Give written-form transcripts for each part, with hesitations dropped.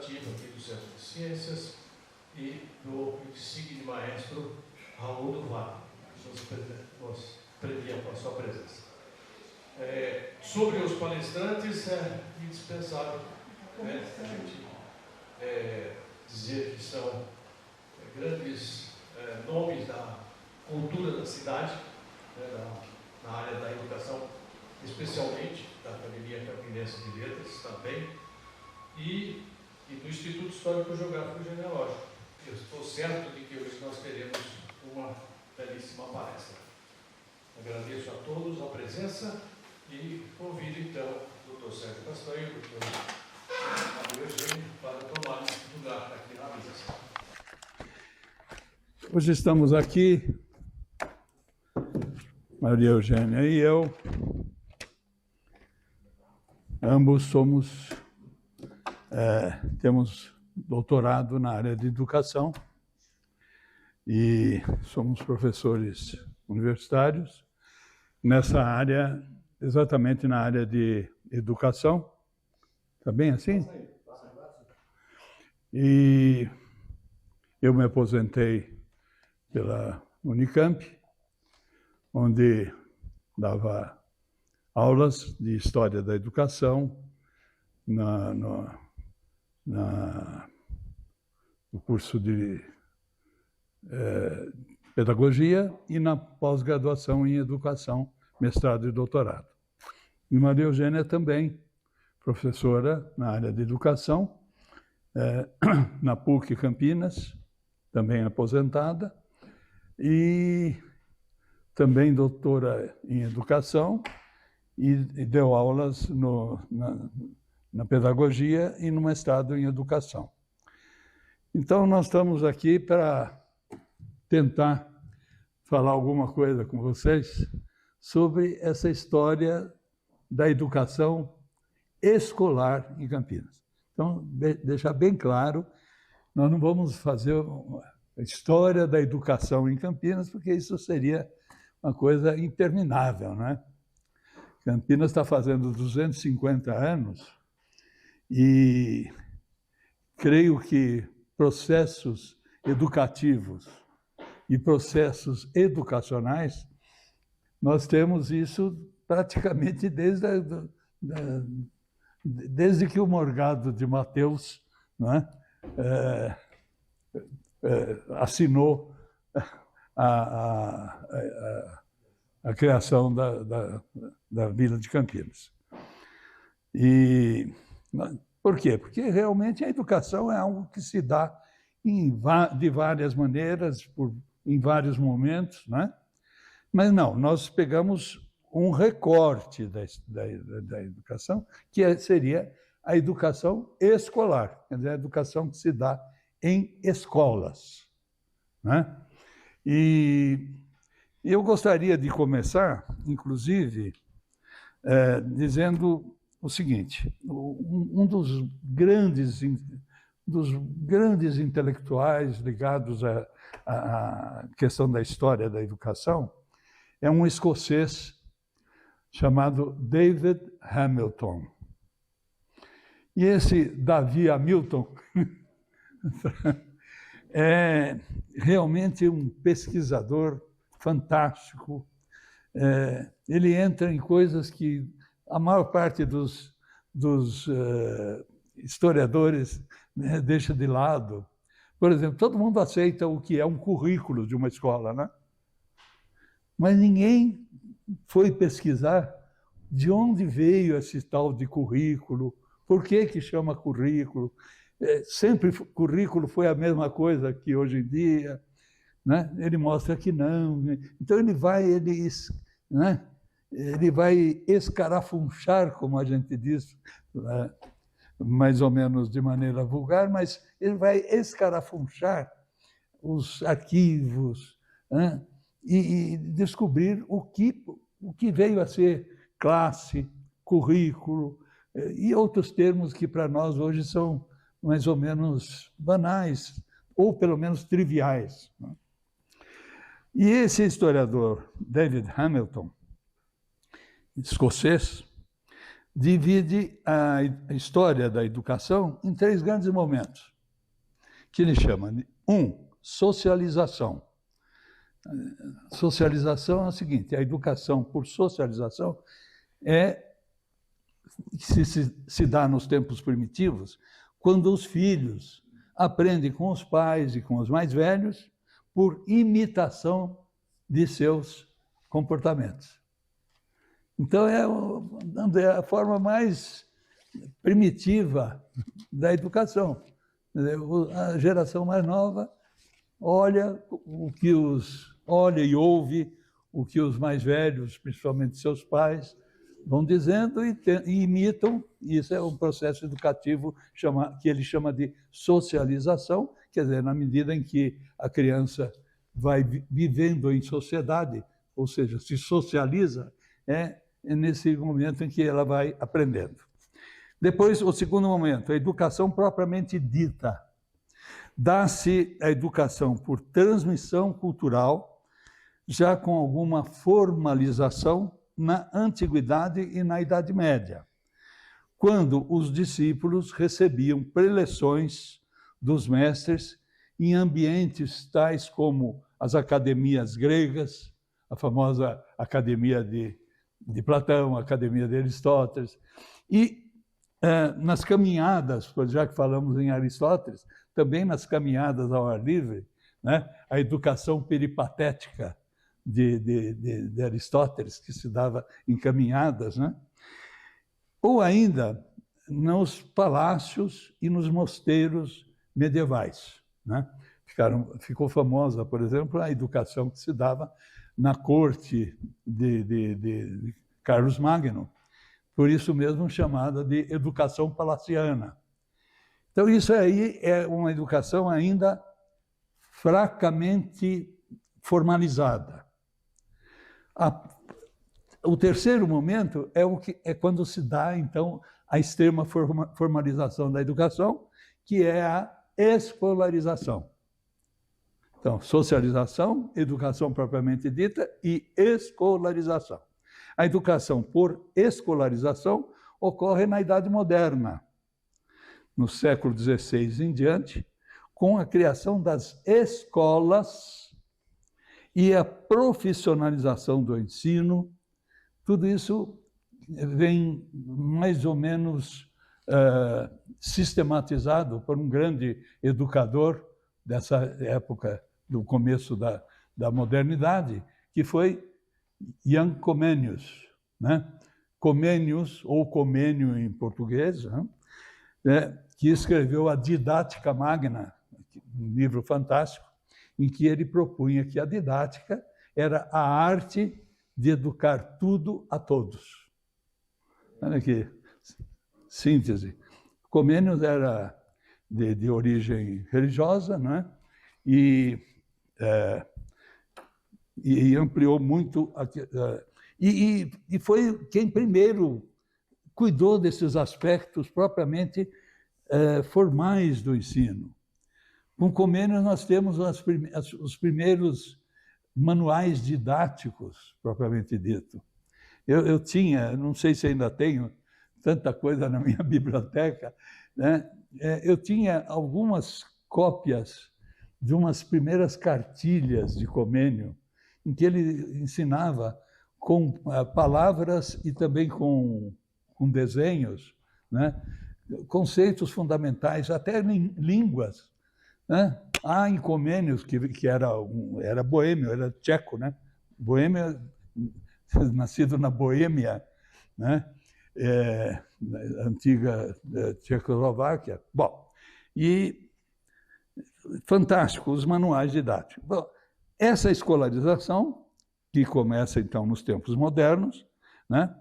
Administrativa aqui do Centro de Ciências e do insigne maestro Raul do Vale, que nos premia com a sua presença. Sobre os palestrantes, é indispensável a gente dizer que são grandes nomes da cultura da cidade, na área da educação, especialmente da Academia Campinense de Letras também, e do Instituto Histórico Geográfico e Genealógico. Eu estou certo de que hoje nós teremos uma belíssima palestra. Agradeço a todos a presença e convido então o Dr. Sérgio Castanho e o Dr. Maria Eugênia para tomar lugar aqui na mesa. Hoje estamos aqui, Maria Eugênia e eu, ambos temos doutorado na área de educação e somos professores universitários nessa área, exatamente na área de educação. Está bem assim? E eu me aposentei pela Unicamp, onde dava aulas de História da Educação no curso de Pedagogia e na pós-graduação em Educação, mestrado e doutorado. E Maria Eugênia também, professora na área de Educação, na PUC Campinas, também aposentada, e também doutora em Educação, e deu aulas na Pedagogia e no mestrado em Educação. Então, nós estamos aqui para tentar falar alguma coisa com vocês sobre essa história da educação escolar em Campinas. Então, deixar bem claro, nós não vamos fazer a história da educação em Campinas, porque isso seria uma coisa interminável, né? Campinas está fazendo 250 anos e creio que processos educativos e processos educacionais, nós temos isso praticamente desde que o Morgado de Mateus, né, assinou a criação da Vila de Campinas. E por quê? Porque realmente a educação é algo que se dá de várias maneiras, em vários momentos, né? Mas não, nós pegamos um recorte da educação, que seria a educação escolar, quer dizer, a educação que se dá em escolas, né? E eu gostaria de começar, inclusive, dizendo o seguinte: um dos grandes intelectuais ligados à questão da história da educação é um escocês chamado David Hamilton. E esse Davi Hamilton é realmente um pesquisador fantástico. Ele entra em coisas que a maior parte dos historiadores, né, deixa de lado. Por exemplo, todo mundo aceita o que é um currículo de uma escola, né? Mas ninguém foi pesquisar de onde veio esse tal de currículo, por que chama currículo. Sempre currículo foi a mesma coisa que hoje em dia, né? Ele mostra que não. Então ele vai escarafunchar, como a gente diz, mais ou menos de maneira vulgar, mas ele vai escarafunchar os arquivos, né? E descobrir o que veio a ser classe, currículo e outros termos que para nós hoje são mais ou menos banais, ou pelo menos triviais, né? E esse historiador, David Hamilton, escocês, divide a história da educação em 3 grandes momentos, que ele chama de socialização. Socialização é o seguinte: a educação por socialização se dá nos tempos primitivos, quando os filhos aprendem com os pais e com os mais velhos por imitação de seus comportamentos. Então, é a forma mais primitiva da educação. A geração mais nova olha e ouve o que os mais velhos, principalmente seus pais, vão dizendo e imitam. Isso é um processo educativo que ele chama de socialização, quer dizer, na medida em que a criança vai vivendo em sociedade, ou seja, se socializa, é nesse momento em que ela vai aprendendo. Depois, o segundo momento, a educação propriamente dita. Dá-se a educação por transmissão cultural, já com alguma formalização na Antiguidade e na Idade Média, quando os discípulos recebiam preleções dos mestres em ambientes tais como as academias gregas, a famosa Academia de Platão, a Academia de Aristóteles, e nas caminhadas, já que falamos em Aristóteles, também nas caminhadas ao ar livre, né, a educação peripatética de Aristóteles, que se dava em caminhadas, né? Ou ainda nos palácios e nos mosteiros medievais, né? Ficou famosa, por exemplo, a educação que se dava na corte de Carlos Magno, por isso mesmo chamada de educação palaciana. Então, isso aí é uma educação ainda fracamente formalizada. O terceiro momento é quando se dá, então, a extrema formalização da educação, que é a escolarização. Então, socialização, educação propriamente dita e escolarização. A educação por escolarização ocorre na Idade Moderna, no século XVI em diante, com a criação das escolas e a profissionalização do ensino. Tudo isso vem mais ou menos sistematizado por um grande educador dessa época, do começo da modernidade, que foi Jan Comenius, né? Comenius, ou Comênio em português, né? Que escreveu a Didática Magna, um livro fantástico, em que ele propunha que a didática era a arte de educar tudo a todos. Olha aqui, síntese. Comênios era de origem religiosa, né? E ampliou muito, e foi quem primeiro cuidou desses aspectos propriamente formais do ensino. Com Comênios nós temos os primeiros manuais didáticos, propriamente dito. Eu tinha, não sei se ainda tenho, tanta coisa na minha biblioteca, né? Eu tinha algumas cópias de umas primeiras cartilhas de Comênio, em que ele ensinava com palavras e também com desenhos, né? Conceitos fundamentais, até em línguas, né? Há em Comênios, que era boêmio, era tcheco, né? Boêmio, nascido na Boêmia, né? Antiga Tchecoslováquia. Bom, e fantástico, os manuais didáticos. Bom, essa escolarização, que começa então nos tempos modernos, né?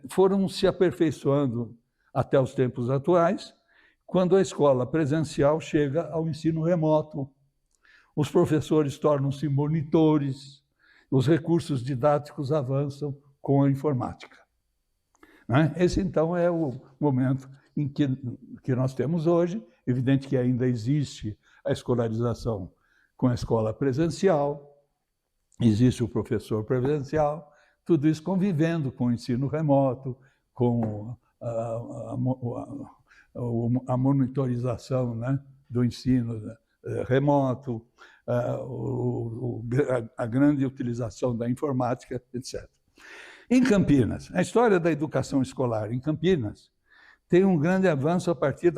Foram se aperfeiçoando até os tempos atuais, quando a escola presencial chega ao ensino remoto. Os professores tornam-se monitores, os recursos didáticos avançam com a informática. Né? Esse, então, é o momento em que nós temos hoje. Evidente que ainda existe a escolarização com a escola presencial, existe o professor presencial, tudo isso convivendo com o ensino remoto, com a monitorização, né, do ensino remoto, a grande utilização da informática, etc. Em Campinas, a história da educação escolar em Campinas tem um grande avanço a partir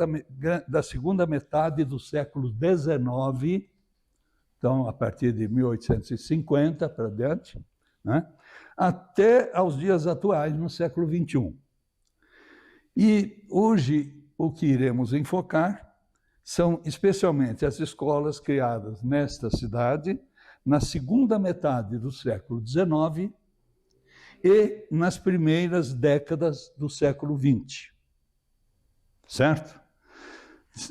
da segunda metade do século XIX, então, a partir de 1850 para diante, né, até aos dias atuais, no século XXI. E hoje o que iremos enfocar são especialmente as escolas criadas nesta cidade na segunda metade do século XIX e nas primeiras décadas do século XX. Certo?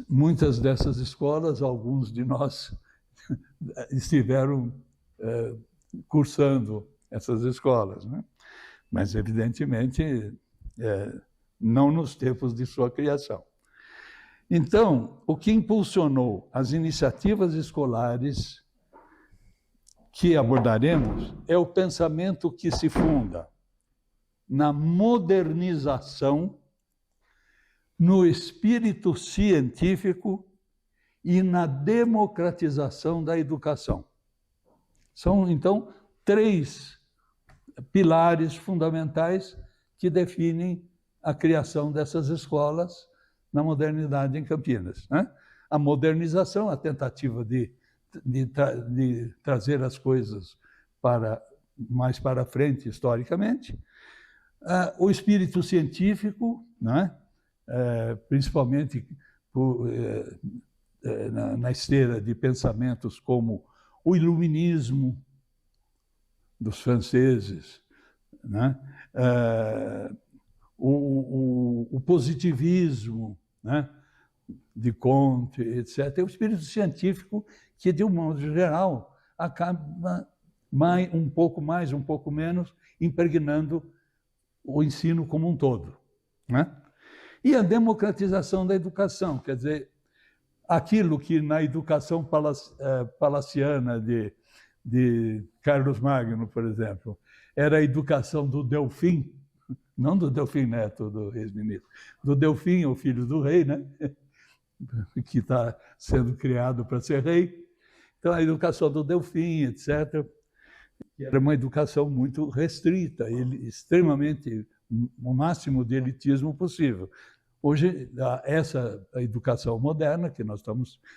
Muitas dessas escolas, alguns de nós estiveram cursando essas escolas, né? Mas, evidentemente, não nos tempos de sua criação. Então, o que impulsionou as iniciativas escolares que abordaremos é o pensamento que se funda na modernização, no espírito científico e na democratização da educação. São, então, 3 pilares fundamentais que definem a criação dessas escolas na modernidade em Campinas, né? A modernização, a tentativa de trazer as coisas mais para frente historicamente, o espírito científico, né? Principalmente na esteira de pensamentos como o iluminismo dos franceses, né? O positivismo, né, de Comte, etc. É o espírito científico que, de um modo geral, acaba um pouco mais, um pouco menos, impregnando o ensino como um todo, né? E a democratização da educação, quer dizer, aquilo que na educação palaciana de Carlos Magno, por exemplo, era a educação do Delfim, não do Delfim Neto, do ex-ministro, do Delfim, o filho do rei, né? Que está sendo criado para ser rei. Então, a educação do Delfim, etc., que era uma educação muito restrita, extremamente, o máximo de elitismo possível. Hoje, essa educação moderna,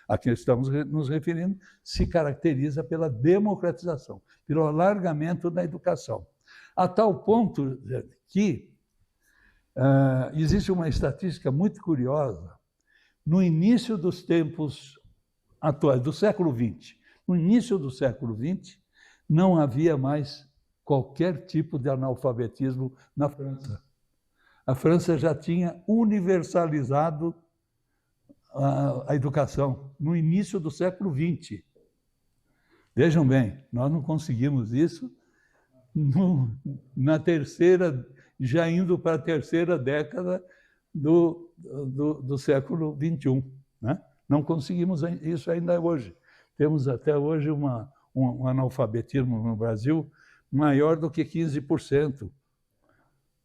a que estamos nos referindo, se caracteriza pela democratização, pelo alargamento da educação. A tal ponto que existe uma estatística muito curiosa. No início dos tempos atuais, do século XX, no início do século XX, não havia mais qualquer tipo de analfabetismo na França. A França já tinha universalizado a educação no início do século XX. Vejam bem, nós não conseguimos isso na terceira, já indo para a terceira década do século XXI, né? Não conseguimos isso ainda hoje. Temos até hoje um analfabetismo no Brasil maior do que 15%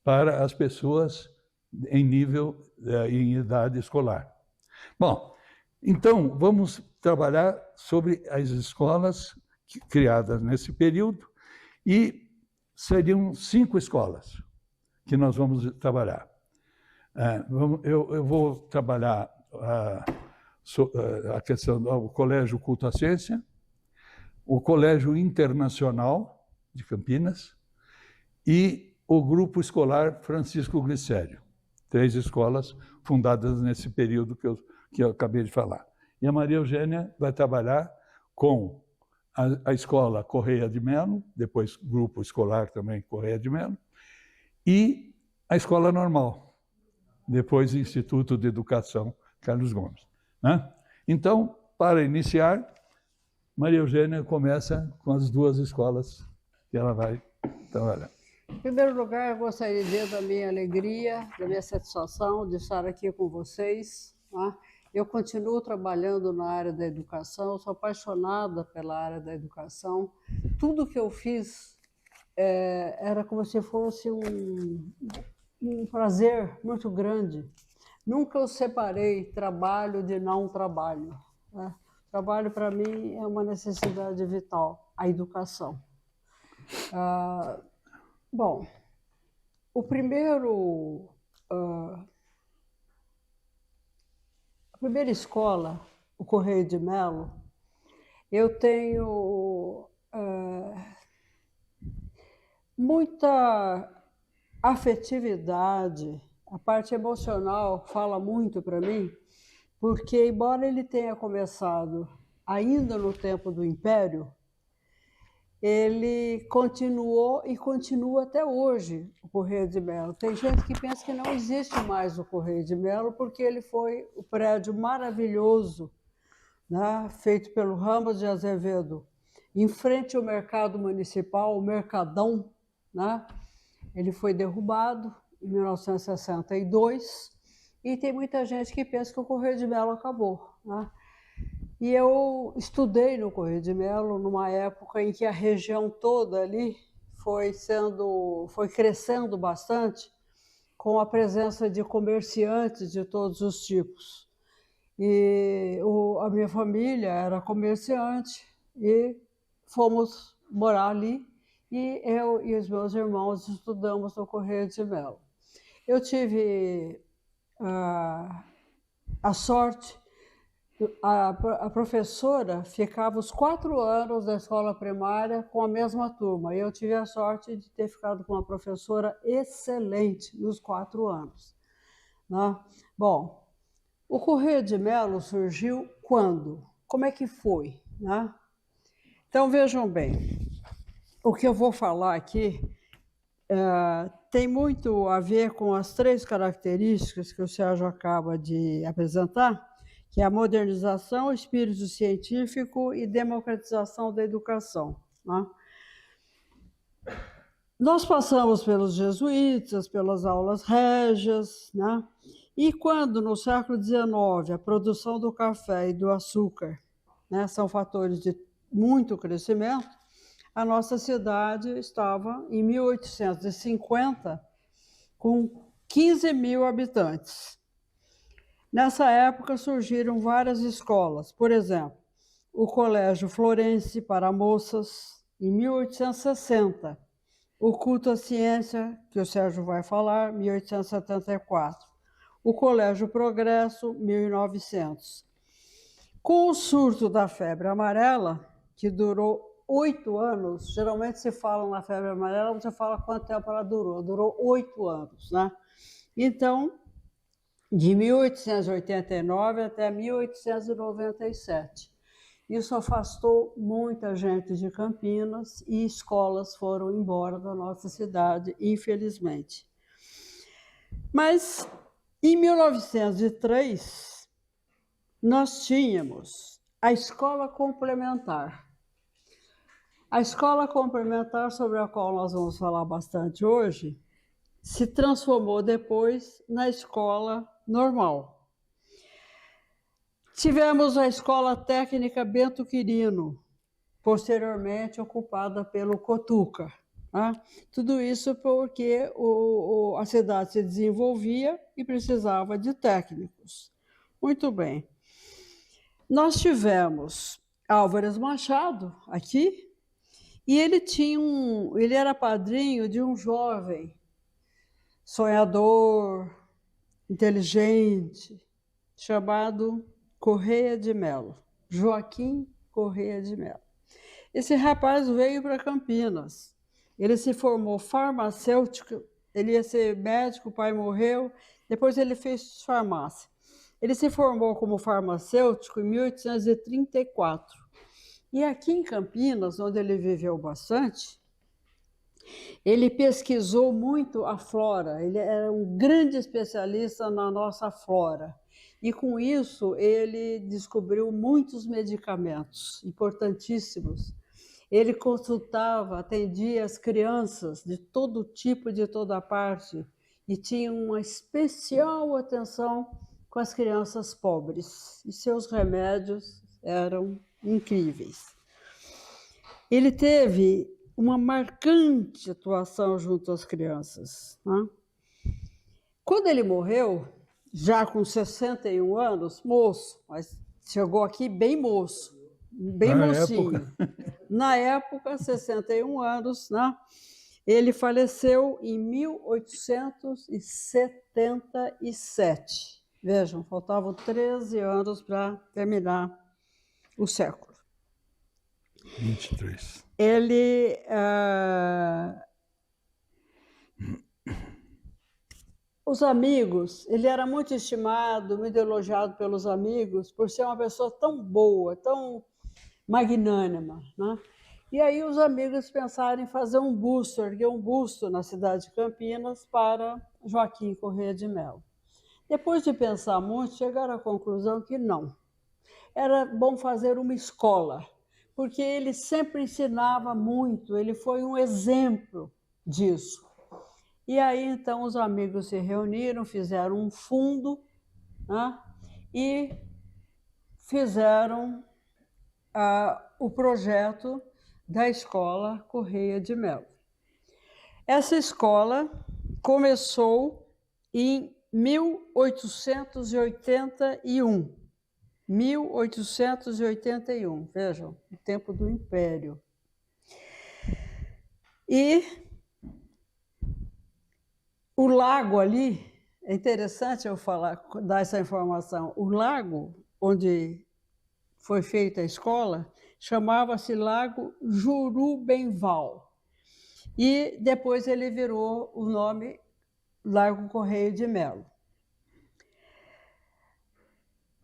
para as pessoas em idade escolar. Bom, então vamos trabalhar sobre as escolas criadas nesse período e seriam 5 escolas que nós vamos trabalhar. Eu vou trabalhar a questão do Colégio Culto à Ciência, o Colégio Internacional de Campinas e o Grupo Escolar Francisco Glicério. 3 escolas fundadas nesse período que eu acabei de falar. E a Maria Eugênia vai trabalhar com a escola Correia de Melo, depois Grupo Escolar também Correia de Melo, e a escola normal, depois Instituto de Educação Carlos Gomes, né? Então, para iniciar, Maria Eugênia começa com as 2 escolas que ela vai trabalhar. Em primeiro lugar, eu gostaria de dizer da minha alegria, da minha satisfação de estar aqui com vocês, né? Eu continuo trabalhando na área da educação, sou apaixonada pela área da educação. Tudo que eu fiz era como se fosse um prazer muito grande. Nunca eu separei trabalho de não trabalho, né? Trabalho, para mim, é uma necessidade vital, a educação. Bom, a primeira escola, o Correio de Melo, eu tenho muita afetividade, a parte emocional fala muito para mim, porque, embora ele tenha começado ainda no tempo do Império, ele continuou e continua até hoje, o Correio de Melo. Tem gente que pensa que não existe mais o Correio de Melo, porque ele foi o prédio maravilhoso, né, feito pelo Ramos de Azevedo, em frente ao mercado municipal, o Mercadão, né? Ele foi derrubado em 1962, e tem muita gente que pensa que o Correio de Melo acabou, né? E eu estudei no Correio de Melo numa época em que a região toda ali foi crescendo bastante, com a presença de comerciantes de todos os tipos. E a minha família era comerciante e fomos morar ali, e eu e os meus irmãos estudamos no Correio de Melo. Eu tive a sorte, a professora ficava os 4 anos da escola primária com a mesma turma, e eu tive a sorte de ter ficado com uma professora excelente nos 4 anos, né? Bom, o Correio de Melo surgiu quando? Como é que foi, né? Então, vejam bem, o que eu vou falar aqui tem muito a ver com as 3 características que o Sérgio acaba de apresentar, que é a modernização, o espírito científico e democratização da educação, né? Nós passamos pelos jesuítas, pelas aulas régias, né? E quando, no século XIX, a produção do café e do açúcar, né, são fatores de muito crescimento, a nossa cidade estava, em 1850, com 15 mil habitantes. Nessa época surgiram várias escolas, por exemplo, o Colégio Florence para moças, em 1860, o Culto à Ciência, que o Sérgio vai falar, 1874, o Colégio Progresso, 1900. Com o surto da febre amarela, que durou 8 anos, geralmente se fala na febre amarela, você fala quanto tempo ela durou 8 anos, né? Então, de 1889 até 1897. Isso afastou muita gente de Campinas e escolas foram embora da nossa cidade, infelizmente. Mas, em 1903, nós tínhamos a escola complementar. A escola complementar, sobre a qual nós vamos falar bastante hoje, se transformou depois na escola normal. Tivemos a Escola Técnica Bento Quirino, posteriormente ocupada pelo Cotuca, né? Tudo isso porque a cidade se desenvolvia e precisava de técnicos. Muito bem. Nós tivemos Álvares Machado aqui, e ele era padrinho de um jovem sonhador, inteligente, chamado Correia de Melo, Joaquim Correia de Melo. Esse rapaz veio para Campinas, ele se formou farmacêutico, ele ia ser médico, o pai morreu, depois ele fez farmácia. Ele se formou como farmacêutico em 1834. E aqui em Campinas, onde ele viveu bastante, ele pesquisou muito a flora, ele era um grande especialista na nossa flora. E com isso ele descobriu muitos medicamentos importantíssimos. Ele consultava, atendia as crianças de todo tipo, de toda parte, e tinha uma especial atenção com as crianças pobres. E seus remédios eram incríveis. Ele teve uma marcante atuação junto às crianças, né? Quando ele morreu, já com 61 anos, moço, mas chegou aqui bem moço, bem mocinho. Na época, 61 anos, né? Ele faleceu em 1877. Vejam, faltavam 13 anos para terminar o século. 23. Ele... Os amigos, ele era muito estimado, muito elogiado pelos amigos, por ser uma pessoa tão boa, tão magnânima, né? E aí os amigos pensaram em fazer um busto, erguer um busto na cidade de Campinas para Joaquim Corrêa de Melo. Depois de pensar muito, chegaram à conclusão que não. Era bom fazer uma escola, porque ele sempre ensinava muito, ele foi um exemplo disso. E aí, então, os amigos se reuniram, fizeram um fundo, né, e fizeram o projeto da Escola Corrêa de Melo. Essa escola começou em 1881. 1881, vejam, o tempo do Império. E o lago ali, é interessante eu dar essa informação, o lago onde foi feita a escola chamava-se Lago Jurubenval. E depois ele virou o nome Lago Corrêa de Melo.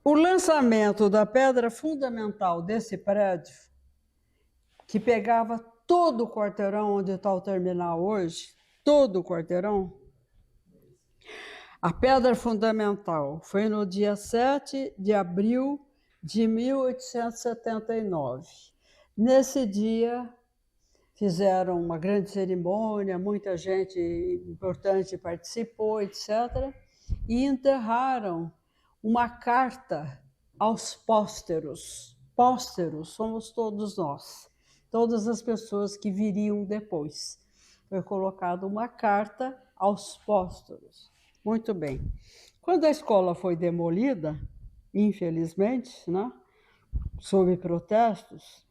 O lançamento da pedra fundamental desse prédio, que pegava todo o quarteirão onde está o terminal hoje, todo o quarteirão, a pedra fundamental foi no dia 7 de abril de 1879. Nesse dia, fizeram uma grande cerimônia, muita gente importante participou, etc., e enterraram uma carta aos pósteros. Pósteros somos todos nós, todas as pessoas que viriam depois. Foi colocada uma carta aos pósteros. Muito bem. Quando a escola foi demolida, infelizmente, né, sob protestos,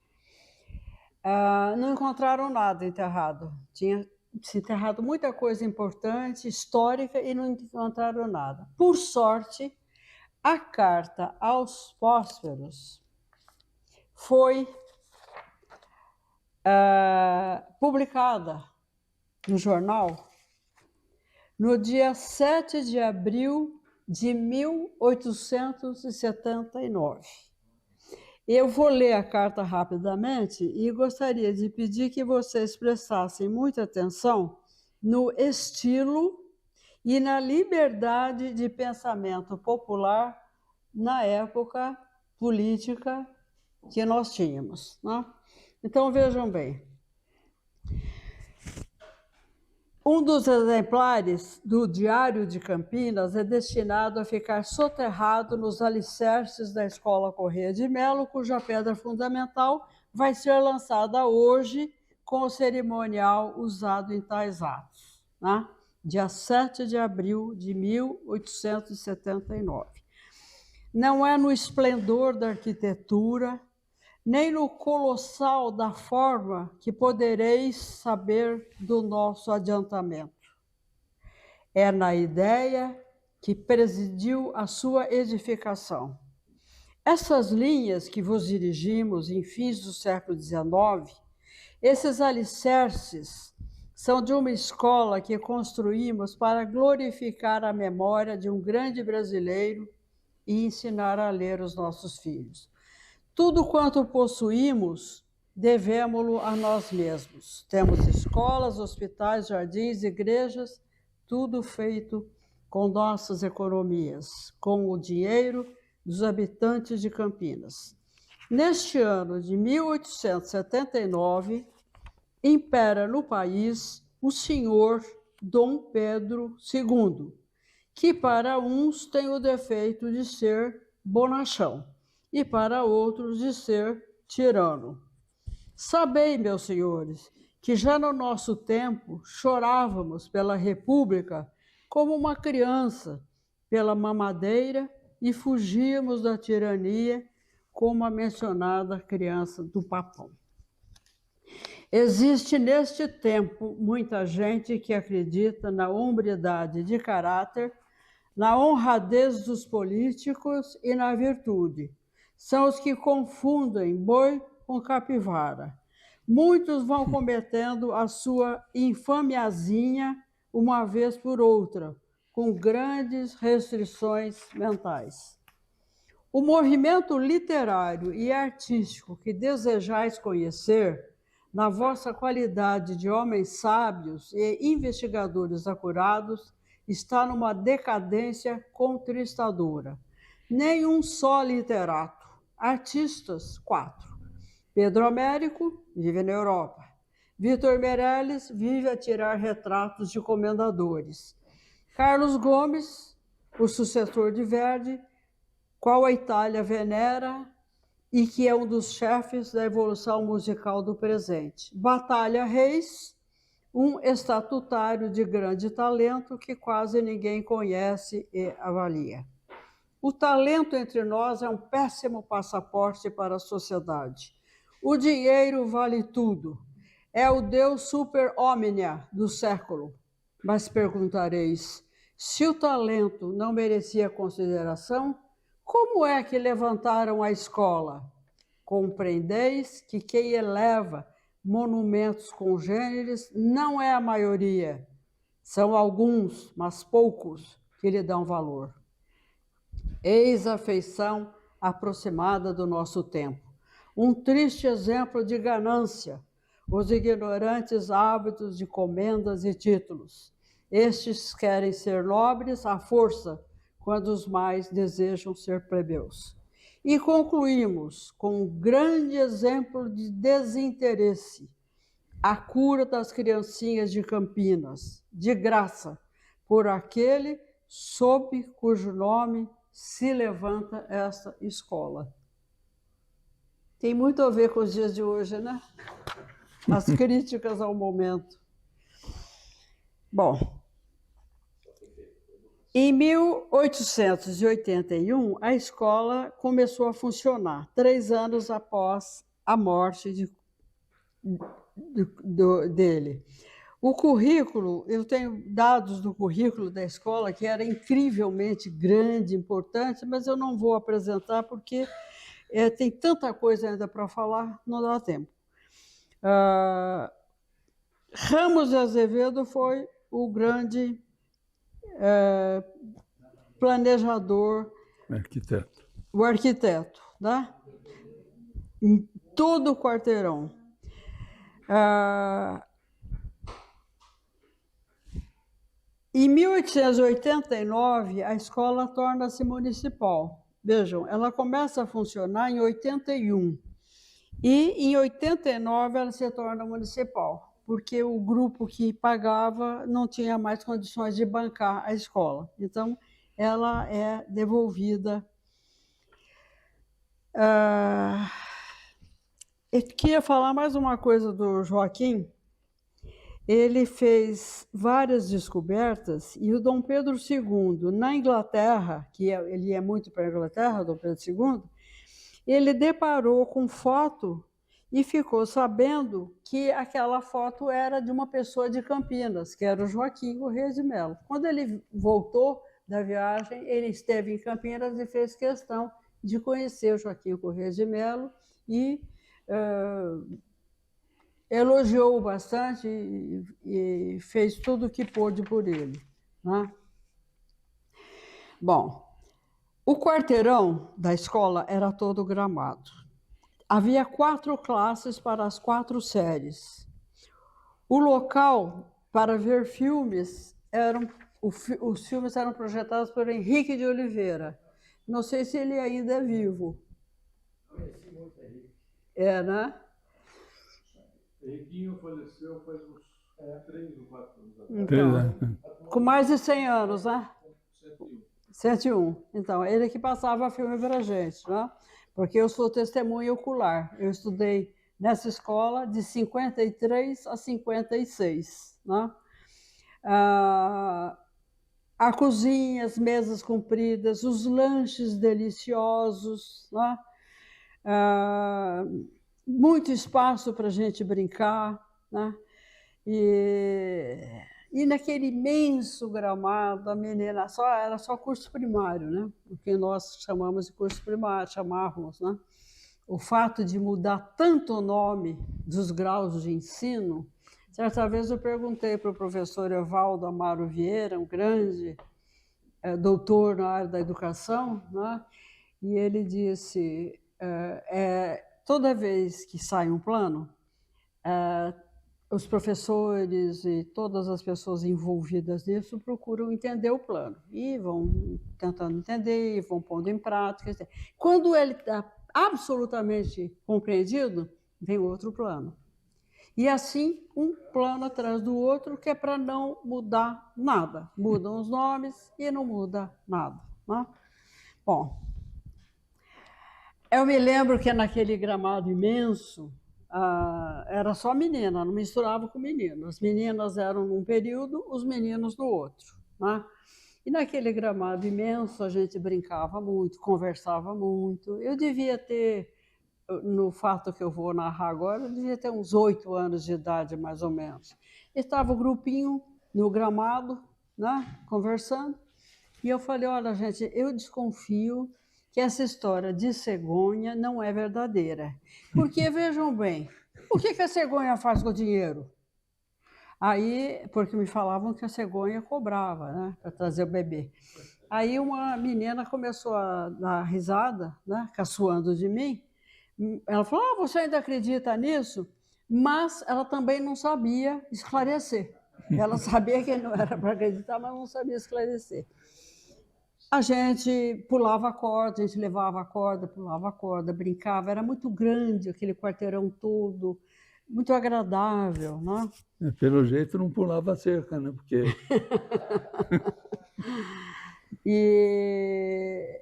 não encontraram nada enterrado. Tinha se enterrado muita coisa importante, histórica, e não encontraram nada. Por sorte, a carta aos pósteros foi publicada no jornal no dia 7 de abril de 1879. Eu vou ler a carta rapidamente e gostaria de pedir que vocês prestassem muita atenção no estilo e na liberdade de pensamento popular na época política que nós tínhamos, né? Então, vejam bem. Um dos exemplares do Diário de Campinas é destinado a ficar soterrado nos alicerces da Escola Corrêa de Melo, cuja pedra fundamental vai ser lançada hoje com o cerimonial usado em tais atos, né? Dia 7 de abril de 1879. Não é no esplendor da arquitetura, nem no colossal da forma que podereis saber do nosso adiantamento. É na ideia que presidiu a sua edificação. Essas linhas que vos dirigimos em fins do século XIX, esses alicerces, são de uma escola que construímos para glorificar a memória de um grande brasileiro e ensinar a ler os nossos filhos. Tudo quanto possuímos, devemo-lo a nós mesmos. Temos escolas, hospitais, jardins, igrejas, tudo feito com nossas economias, com o dinheiro dos habitantes de Campinas. Neste ano de 1879, impera no país o senhor Dom Pedro II, que para uns tem o defeito de ser bonachão, e para outros de ser tirano. Sabei, meus senhores, que já no nosso tempo chorávamos pela República como uma criança, pela mamadeira, e fugíamos da tirania, como a mencionada criança do papão. Existe neste tempo muita gente que acredita na hombridade de caráter, na honradez dos políticos e na virtude. São os que confundem boi com capivara. Muitos vão cometendo a sua infamiazinha uma vez por outra, com grandes restrições mentais. O movimento literário e artístico que desejais conhecer, na vossa qualidade de homens sábios e investigadores acurados, está numa decadência contristadora. Nenhum só literato. Artistas, 4. Pedro Américo vive na Europa. Vitor Meirelles vive a tirar retratos de comendadores. Carlos Gomes, o sucessor de Verdi, qual a Itália venera e que é um dos chefes da evolução musical do presente. Batalha Reis, um estatutário de grande talento que quase ninguém conhece e avalia. O talento entre nós é um péssimo passaporte para a sociedade. O dinheiro vale tudo. É o Deus super omnia do século. Mas perguntareis, se o talento não merecia consideração, como é que levantaram a escola? Compreendeis que quem eleva monumentos congêneres não é a maioria. São alguns, mas poucos, que lhe dão valor. Eis a feição aproximada do nosso tempo. Um triste exemplo de ganância, os ignorantes hábitos de comendas e títulos. Estes querem ser nobres à força, quando os mais desejam ser plebeus. E concluímos com um grande exemplo de desinteresse, a cura das criancinhas de Campinas, de graça, por aquele sob cujo nome se levanta esta escola. Tem muito a ver com os dias de hoje, né? As críticas ao momento. Bom, em 1881, a escola começou a funcionar, 3 anos após a morte dele. O currículo, eu tenho dados do currículo da escola que era incrivelmente grande, importante, mas eu não vou apresentar porque tem tanta coisa ainda para falar, não dá tempo. Ramos de Azevedo foi o grande planejador, o arquiteto, né? Em todo o quarteirão. Em 1889, a escola torna-se municipal. Vejam, ela começa a funcionar em 81 e em 89 ela se torna municipal, porque o grupo que pagava não tinha mais condições de bancar a escola. Então, ela é devolvida. Eu queria falar mais uma coisa do Joaquim. Ele fez várias descobertas e o Dom Pedro II, na Inglaterra, ele é muito para a Inglaterra, Dom Pedro II, ele deparou com foto e ficou sabendo que aquela foto era de uma pessoa de Campinas, que era o Joaquim Corrêa de Mello. Quando ele voltou da viagem, ele esteve em Campinas e fez questão de conhecer o Joaquim Corrêa de Mello e elogiou bastante e fez tudo o que pôde por ele, né? Bom, o quarteirão da escola era todo gramado. Havia 4 classes para as 4 séries. O local para ver filmes os filmes eram projetados por Henrique de Oliveira. Não sei se ele ainda é vivo. Conheci muito Henrique. Né? Henriquinho faleceu faz uns 3 ou 4 anos atrás. Então, com mais de 100 anos, né? 101. Então, ele que passava filme para a gente, né? Porque eu sou testemunha ocular. Eu estudei nessa escola de 53 a 56, né? a cozinha, as mesas compridas, os lanches deliciosos, né? Muito espaço para a gente brincar, né? E naquele imenso gramado, a menina era só curso primário, né? O que nós chamamos de curso primário, chamávamos, né? O fato de mudar tanto o nome dos graus de ensino. Certa vez eu perguntei para o professor Evaldo Amaro Vieira, um grande doutor na área da educação, né? E ele disse, toda vez que sai um plano, os professores e todas as pessoas envolvidas nisso procuram entender o plano e vão tentando entender, e vão pondo em prática. Quando ele está absolutamente compreendido, vem outro plano. E assim, um plano atrás do outro, que é para não mudar nada. Mudam os nomes e não muda nada, né? Bom, eu me lembro que naquele gramado imenso, era só menina, não misturava com menino. As meninas eram num período, os meninos no outro, né? E naquele gramado imenso a gente brincava muito, conversava muito. Eu devia ter, no fato que eu vou narrar agora, eu devia ter uns 8 anos de idade, mais ou menos. Estava o grupinho no gramado, né, conversando, e eu falei, olha, gente, eu desconfio que essa história de cegonha não é verdadeira. Porque, vejam bem, o que a cegonha faz com o dinheiro? Aí, porque me falavam que a cegonha cobrava, né, para trazer o bebê. Aí uma menina começou a dar risada, né, caçoando de mim. Ela falou, você ainda acredita nisso? Mas ela também não sabia esclarecer. Ela sabia que não era para acreditar, mas não sabia esclarecer. A gente pulava a corda, a gente levava a corda, pulava a corda, brincava. Era muito grande aquele quarteirão todo, muito agradável, né? Pelo jeito não pulava a cerca, né? Porque... E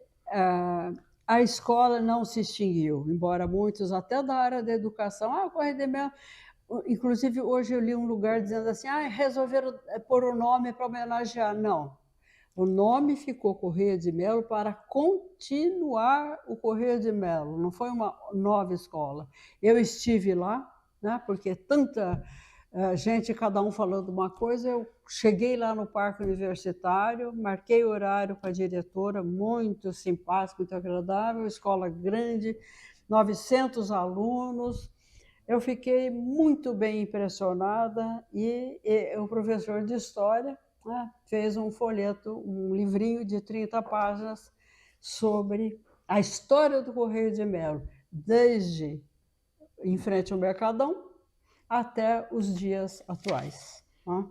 a escola não se extinguiu, embora muitos, até da área da educação, Correio de Melo. Inclusive, hoje eu li um lugar dizendo assim, resolveram pôr o nome para homenagear. Não. O nome ficou Correia de Melo para continuar o Correia de Melo, não foi uma nova escola. Eu estive lá, né, porque tanta gente, cada um falando uma coisa, eu cheguei lá no Parque Universitário, marquei horário com a diretora, muito simpática, muito agradável, escola grande, 900 alunos. Eu fiquei muito bem impressionada e o professor de História, né, fez um folheto, um livrinho de 30 páginas sobre a história do Correio de Melo, desde em frente ao Mercadão até os dias atuais, né?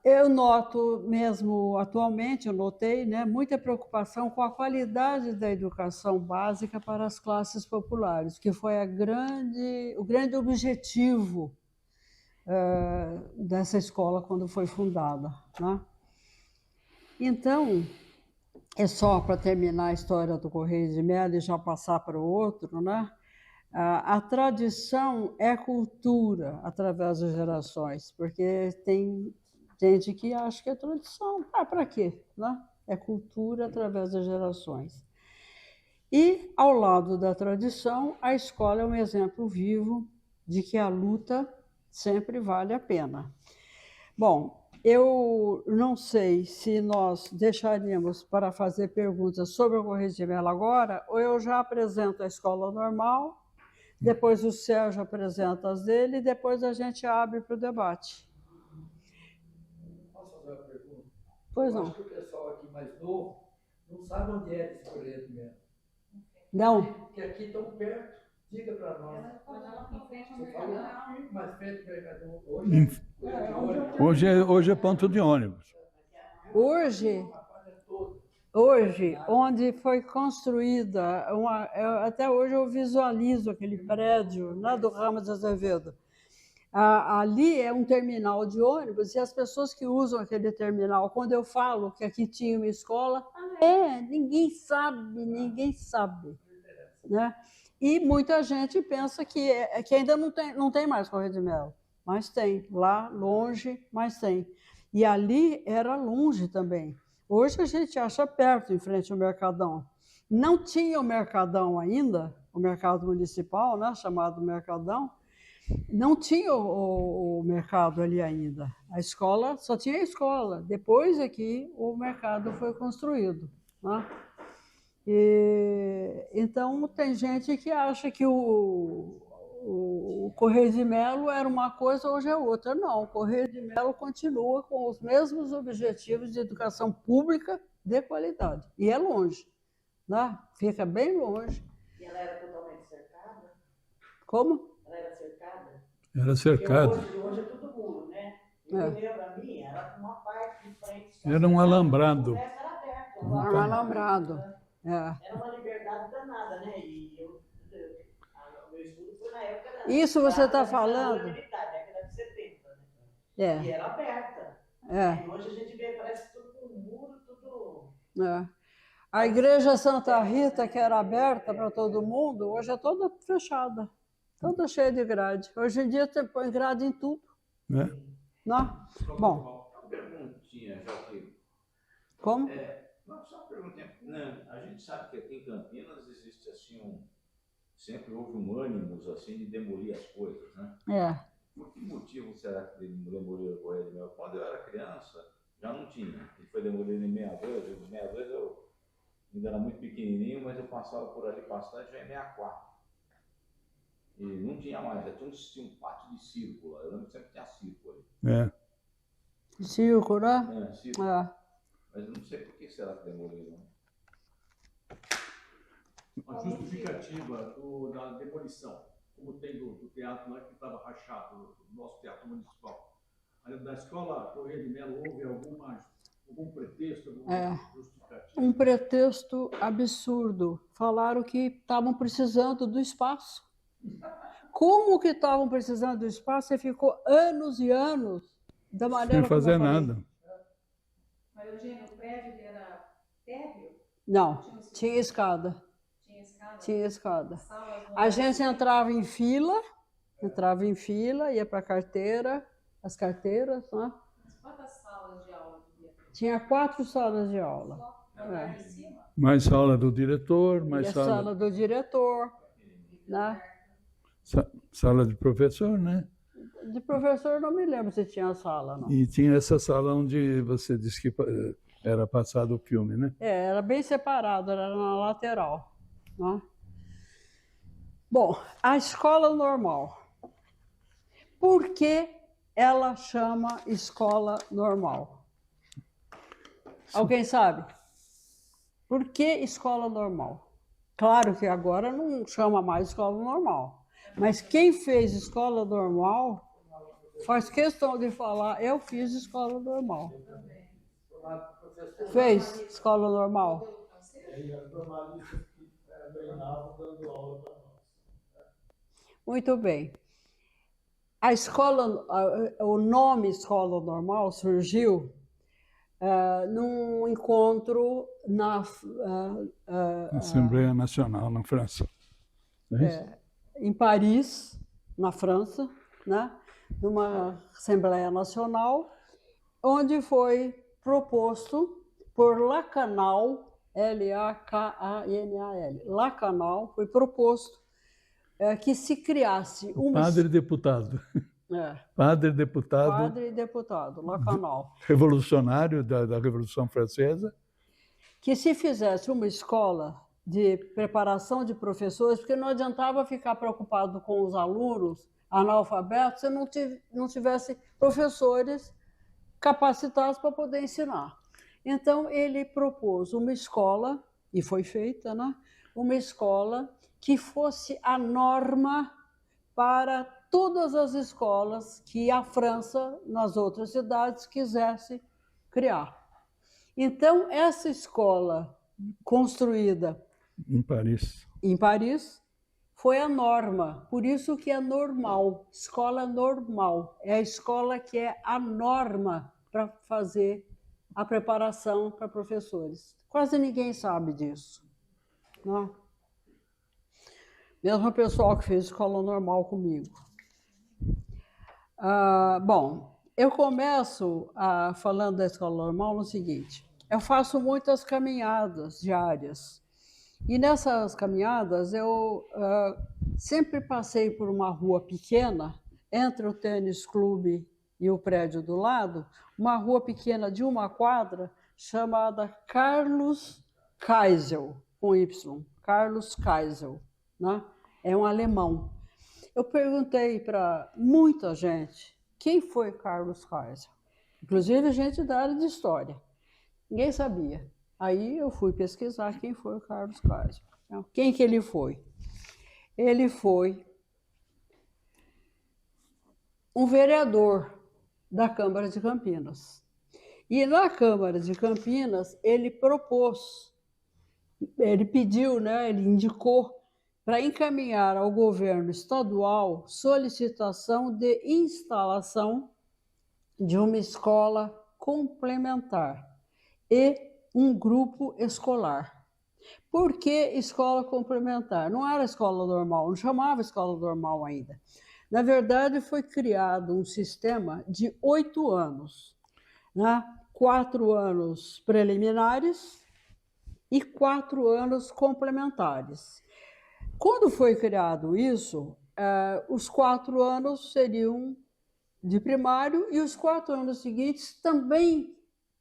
Eu noto mesmo atualmente, eu notei, né, muita preocupação com a qualidade da educação básica para as classes populares, que foi o grande objetivo dessa escola quando foi fundada, né? Então, é só para terminar a história do Correio de Melo e já passar para o outro, né? A tradição é cultura através das gerações, porque tem gente que acha que é tradição. Para quê? Né? É cultura através das gerações. E, ao lado da tradição, a escola é um exemplo vivo de que a luta sempre vale a pena. Bom, eu não sei se nós deixaríamos para fazer perguntas sobre o Correio de Melo agora, ou eu já apresento a escola normal, depois o Sérgio apresenta as dele, e depois a gente abre para o debate. Posso fazer uma pergunta? Pois não. Eu acho que o pessoal aqui mais novo não sabe onde é esse Correio de Melo. Não. Porque aqui tão perto. Diga para nós. Você falou aqui, mais frente do Mercadão. Hoje é ponto de ônibus. Hoje, onde foi construída, até hoje eu visualizo aquele prédio, né, do Ramos de Azevedo. Ali é um terminal de ônibus e as pessoas que usam aquele terminal, quando eu falo que aqui tinha uma escola, ninguém sabe, né? E muita gente pensa que ainda não tem mais Correio de Melo, mas tem, lá longe, mas tem. E ali era longe também. Hoje a gente acha perto, em frente ao Mercadão. Não tinha o Mercadão ainda, o mercado municipal, né, chamado Mercadão, não tinha o mercado ali ainda. A escola, só tinha a escola. Depois é que o mercado foi construído, né? Então, tem gente que acha que o Correio de Melo era uma coisa, hoje é outra. Não, o Correio de Melo continua com os mesmos objetivos de educação pública de qualidade. E é longe, né? Fica bem longe. E ela era totalmente cercada? Como? Ela era cercada? Era cercado. Hoje é tudo muro, né? Eu me lembro a minha, era com uma parte de frente. Era um alambrado. O resto era aberto. Um alambrado. Era uma liberdade danada, né? E o meu estudo foi na época da... Isso você está falando? Militar, década de 70, né? É. E era aberta. É. E hoje a gente vê, parece tudo com muro, tudo... É. A igreja Santa Rita, que era aberta para todo mundo, hoje é toda fechada, toda cheia de grade. Hoje em dia você põe grade em tudo. Né? Não? Bom. Uma perguntinha, Joaquim. Como? Não, só uma perguntinha. A gente sabe que aqui em Campinas existe assim sempre houve um ânimo assim de demolir as coisas, né? É. Por que motivo será que demoliram o Correio de Melo? Quando eu era criança, já não tinha. Ele foi demolido em 62. Em 62 eu ainda era muito pequenininho, mas eu passava por ali bastante já em 64. E não tinha mais, já tinha um pátio de circo lá. Eu lembro que sempre tinha circo ali. É. Circo, né? Circo. É. Mas eu não sei por que será que demoliram. A justificativa da demolição, como tem do teatro lá que estava rachado, do nosso teatro municipal. Da escola Correia de Melo, houve algum pretexto, alguma justificativa? Um pretexto absurdo. Falaram que estavam precisando do espaço. Como que estavam precisando do espaço? Você ficou anos e anos da maneira Sem fazer como eu falei. nada. Mas, Eugênio, o prédio era térreo? Não, tinha escada. Tinha escada? Tinha escada. Salas A gente entrava em fila, ia para a carteira, as carteiras, né? Quantas salas de aula devia ter? Tinha 4 salas de aula. Só no andar de cima? Mais sala do diretor, mais E a sala, sala do diretor, né? sala de professor, né? De professor não me lembro se tinha sala, não. E tinha essa sala onde você disse que era passado o filme, né? Era bem separado, era na lateral, né? Bom, a escola normal. Por que ela chama escola normal? Alguém sabe? Por que escola normal? Claro que agora não chama mais escola normal, mas quem fez escola normal faz questão de falar, eu fiz escola normal. Fez escola normal? Muito bem. A escola, o nome escola normal surgiu num encontro na Assembleia Nacional, na França. em Paris, na França, né? Numa Assembleia Nacional, onde foi proposto por Lacanau, L-A-K-A-N-A-L, Lacanau, foi proposto que se criasse uma... Padre deputado. Padre deputado. Padre e deputado, Lacanau. Revolucionário da Revolução Francesa. Que se fizesse uma escola de preparação de professores, porque não adiantava ficar preocupado com os alunos analfabetos se não tivesse professores capacitados para poder ensinar. Então, ele propôs uma escola, e foi feita, né? Uma escola que fosse a norma para todas as escolas que a França, nas outras cidades, quisesse criar. Então, essa escola construída em Paris, foi a norma. Por isso que é normal, escola normal. É a escola que é a norma para fazer a preparação para professores. Quase ninguém sabe disso, né? Mesmo o pessoal que fez escola normal comigo. Bom, Eu começo falando da escola normal no seguinte: eu faço muitas caminhadas diárias. E nessas caminhadas eu sempre passei por uma rua pequena, entre o tênis clube e o prédio do lado, uma rua pequena de 1 quadra, chamada Carlos Kaisel, com Y, Carlos Kaisel, né? É um alemão. Eu perguntei para muita gente quem foi Carlos Kaisel, inclusive gente da área de história. Ninguém sabia. Aí eu fui pesquisar quem foi o Carlos Kaisel. Quem que ele foi? Ele foi um vereador da Câmara de Campinas. E na Câmara de Campinas ele propôs, ele pediu, né, ele indicou para encaminhar ao governo estadual solicitação de instalação de uma escola complementar e um grupo escolar. Por que escola complementar? Não era escola normal, não chamava escola normal ainda. Na verdade, foi criado um sistema de 8 anos, né? 4 anos preliminares e 4 anos complementares. Quando foi criado isso, os 4 anos seriam de primário e os 4 anos seguintes também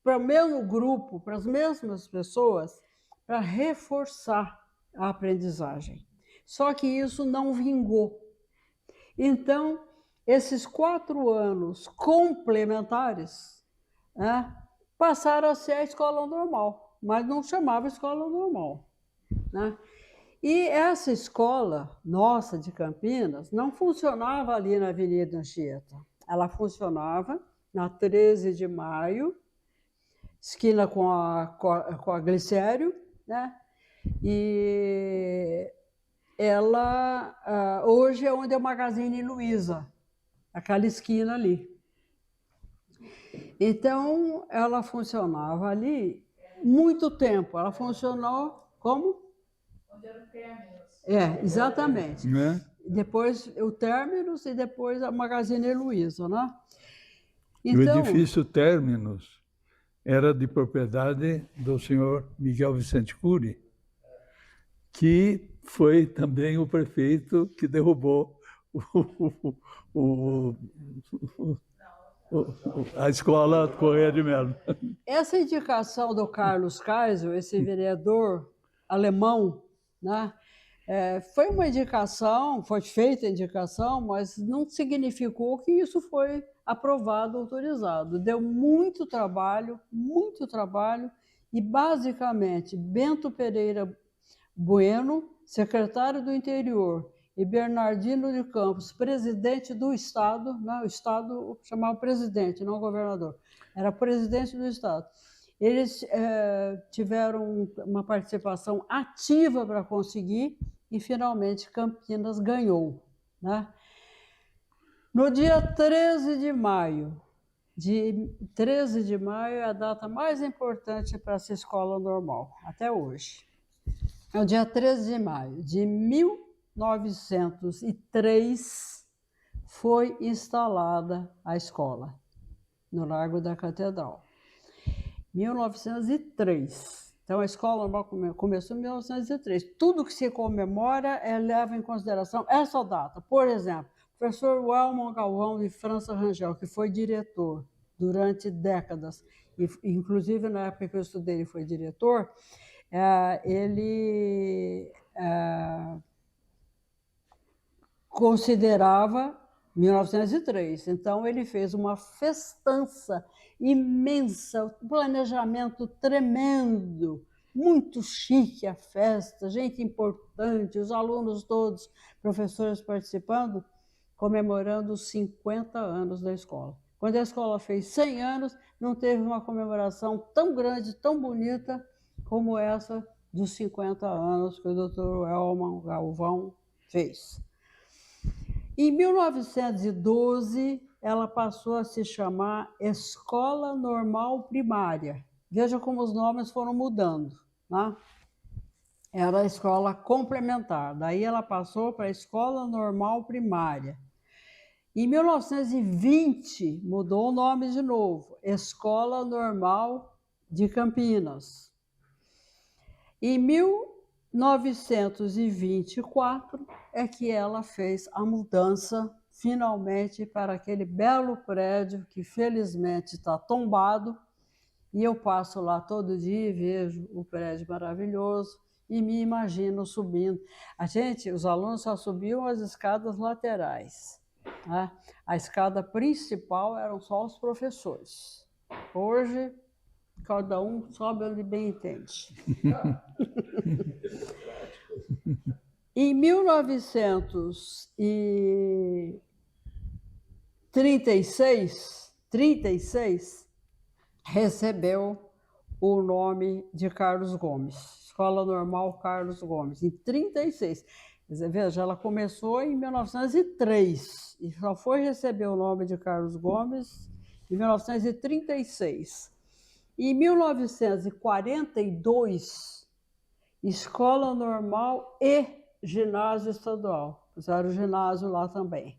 para o mesmo grupo, para as mesmas pessoas, para reforçar a aprendizagem. Só que isso não vingou. Então, esses 4 anos complementares, né, passaram a ser a escola normal, mas não chamava escola normal, né? E essa escola nossa de Campinas não funcionava ali na Avenida Anchieta. Ela funcionava na 13 de Maio, esquina com a Glicério, né? E ela hoje é onde é o Magazine Luiza, aquela esquina ali. Então, ela funcionava ali muito tempo. Ela funcionou como? Onde era o Terminus. Exatamente. Né? Depois o Terminus e depois a Magazine Luiza, né? O edifício Terminus era de propriedade do senhor Miguel Vicente Cury, que foi também o prefeito que derrubou a escola Correia de Melo. Essa indicação do Carlos Kaisel, esse vereador alemão, né, foi uma indicação, foi feita a indicação, mas não significou que isso foi aprovado, autorizado. Deu muito trabalho, e basicamente Bento Pereira Bueno, secretário do Interior, e Bernardino de Campos, presidente do Estado, né? O Estado chamava presidente, não governador, era presidente do Estado. Eles tiveram uma participação ativa para conseguir e, finalmente, Campinas ganhou, né? No dia 13 de maio, 13 de maio é a data mais importante para essa escola normal, até hoje. É o dia 13 de maio de 1903 foi instalada a escola no Largo da Catedral. 1903. Então, a escola normal começou em 1903. Tudo que se comemora leva em consideração essa data. Por exemplo, o professor Wellman Galvão de França Rangel, que foi diretor durante décadas, e inclusive na época que eu estudei ele foi diretor, ele considerava 1903. Então, ele fez uma festança imensa, um planejamento tremendo, muito chique a festa, gente importante, os alunos todos, professores participando, comemorando os 50 anos da escola. Quando a escola fez 100 anos, não teve uma comemoração tão grande, tão bonita, como essa dos 50 anos que o Dr. Wellman Galvão fez. Em 1912, ela passou a se chamar Escola Normal Primária. Veja como os nomes foram mudando, né? Era a escola complementar, daí ela passou para a Escola Normal Primária. Em 1920, mudou o nome de novo, Escola Normal de Campinas. Em 1924 é que ela fez a mudança, finalmente, para aquele belo prédio que felizmente está tombado, e eu passo lá todo dia e vejo o prédio maravilhoso e me imagino subindo. Os alunos só subiam as escadas laterais, né? A escada principal eram só os professores. Hoje, cada um sobe onde bem entende. Em 1936, recebeu o nome de Carlos Gomes, Escola Normal Carlos Gomes, em 1936. Quer dizer, veja, ela começou em 1903 e só foi receber o nome de Carlos Gomes em 1936. Em 1942, Escola Normal e Ginásio Estadual, fizeram o ginásio lá também.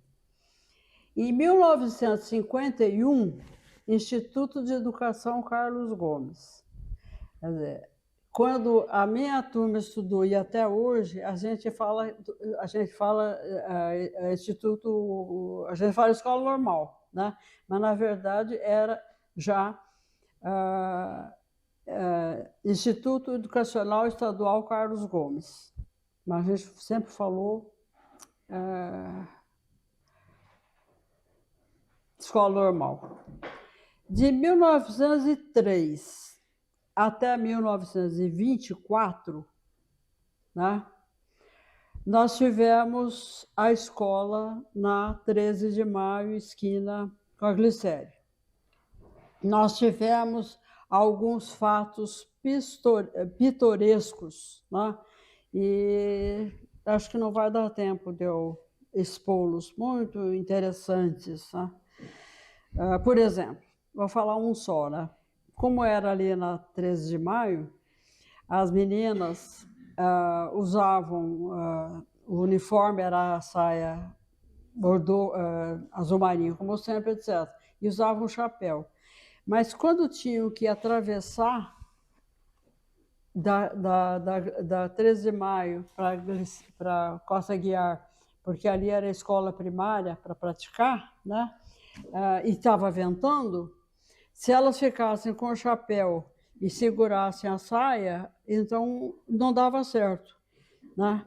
Em 1951, Instituto de Educação Carlos Gomes. Quer dizer, quando a minha turma estudou e até hoje, a gente fala instituto, a gente fala escola normal, né? Mas na verdade era já Instituto Educacional Estadual Carlos Gomes. Mas a gente sempre falou escola normal. De 1903 até 1924, né, nós tivemos a escola na 13 de Maio, esquina com a Glicério. Nós tivemos alguns fatos pitorescos, né, e acho que não vai dar tempo de eu expô-los, muito interessantes, né? Por exemplo, vou falar um só, né? Como era ali na 13 de maio, as meninas usavam, o uniforme era a saia bordô, azul marinho, como sempre, etc. E usavam chapéu. Mas quando tinham que atravessar da 13 de maio para Costa Guiar, porque ali era a escola primária para praticar, né? E estava ventando, se elas ficassem com o chapéu e segurassem a saia, então não dava certo, né?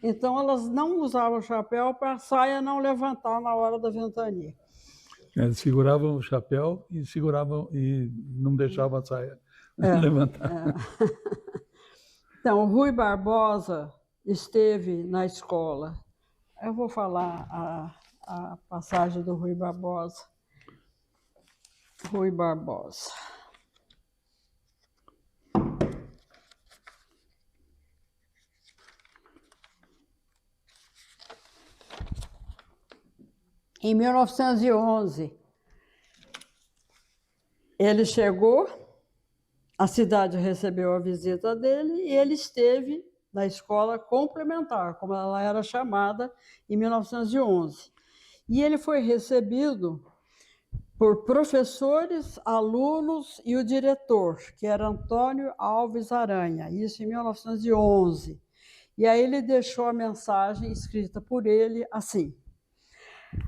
Então elas não usavam o chapéu para a saia não levantar na hora da ventania. Eles seguravam o chapéu e não deixavam a saia levantar. Então, o Rui Barbosa esteve na escola. Eu vou falar a passagem do Rui Barbosa. Rui Barbosa. Em 1911, ele chegou, a cidade recebeu a visita dele e ele esteve na escola complementar, como ela era chamada, em 1911. E ele foi recebido por professores, alunos e o diretor, que era Antônio Alves Aranha, isso em 1911. E aí ele deixou a mensagem escrita por ele assim: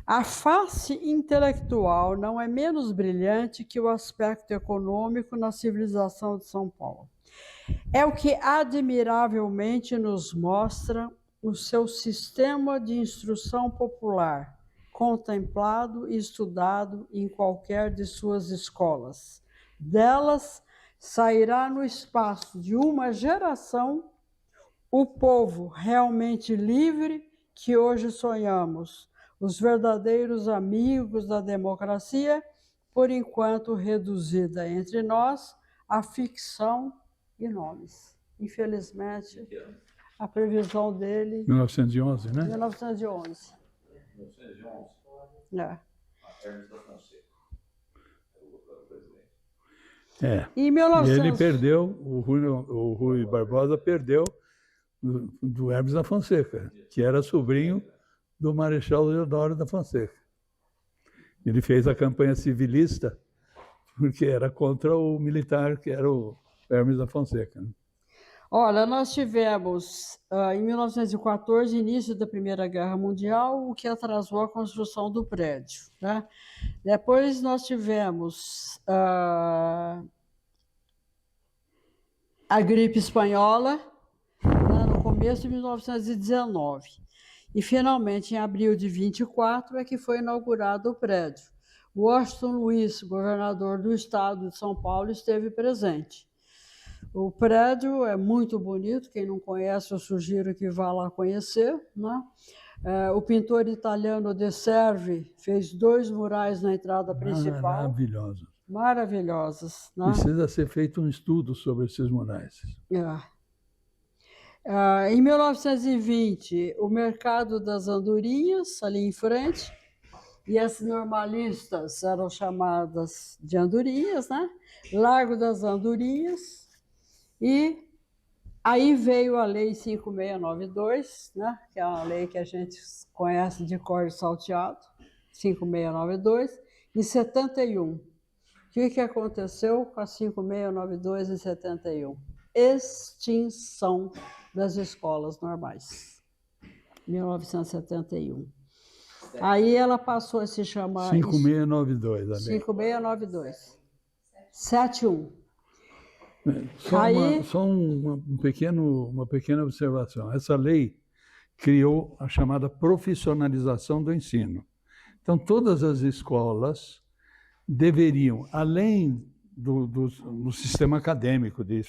a face intelectual não é menos brilhante que o aspecto econômico na civilização de São Paulo. É o que admiravelmente nos mostra o seu sistema de instrução popular, contemplado e estudado em qualquer de suas escolas. Delas sairá no espaço de uma geração o povo realmente livre que hoje sonhamos, os verdadeiros amigos da democracia, por enquanto reduzida entre nós a ficção e nomes. Infelizmente, a previsão dele... 1911, né? 1911. 1911. É. Hermes da Fonseca. Em 1900... E ele perdeu, o Rui Barbosa perdeu do Hermes da Fonseca, que era sobrinho do Marechal Deodoro da Fonseca. Ele fez a campanha civilista porque era contra o militar, que era o Hermes da Fonseca. Olha, nós tivemos, em 1914, início da Primeira Guerra Mundial, o que atrasou a construção do prédio, né? Depois nós tivemos a gripe espanhola, né, no começo de 1919. E, finalmente, em abril de 24, é que foi inaugurado o prédio. Washington Luiz, governador do estado de São Paulo, esteve presente. O prédio é muito bonito, quem não conhece, eu sugiro que vá lá conhecer, né? O pintor italiano De Servi fez 2 murais na entrada principal. Maravilhosos. Maravilhosos, né? Precisa ser feito um estudo sobre esses murais. Em 1920, o Mercado das Andorinhas, ali em frente, e as normalistas eram chamadas de Andorinhas, né? Largo das Andorinhas, e aí veio a Lei 5692, né? Que é uma lei que a gente conhece de cor e salteado, 5692, em 71. O que aconteceu com a 5692 em 71? Extinção das escolas normais, 1971. Aí ela passou a se chamar... 5692, a lei. 5692. 71. Só uma pequena observação. Essa lei criou a chamada profissionalização do ensino. Então, todas as escolas deveriam, além do sistema acadêmico de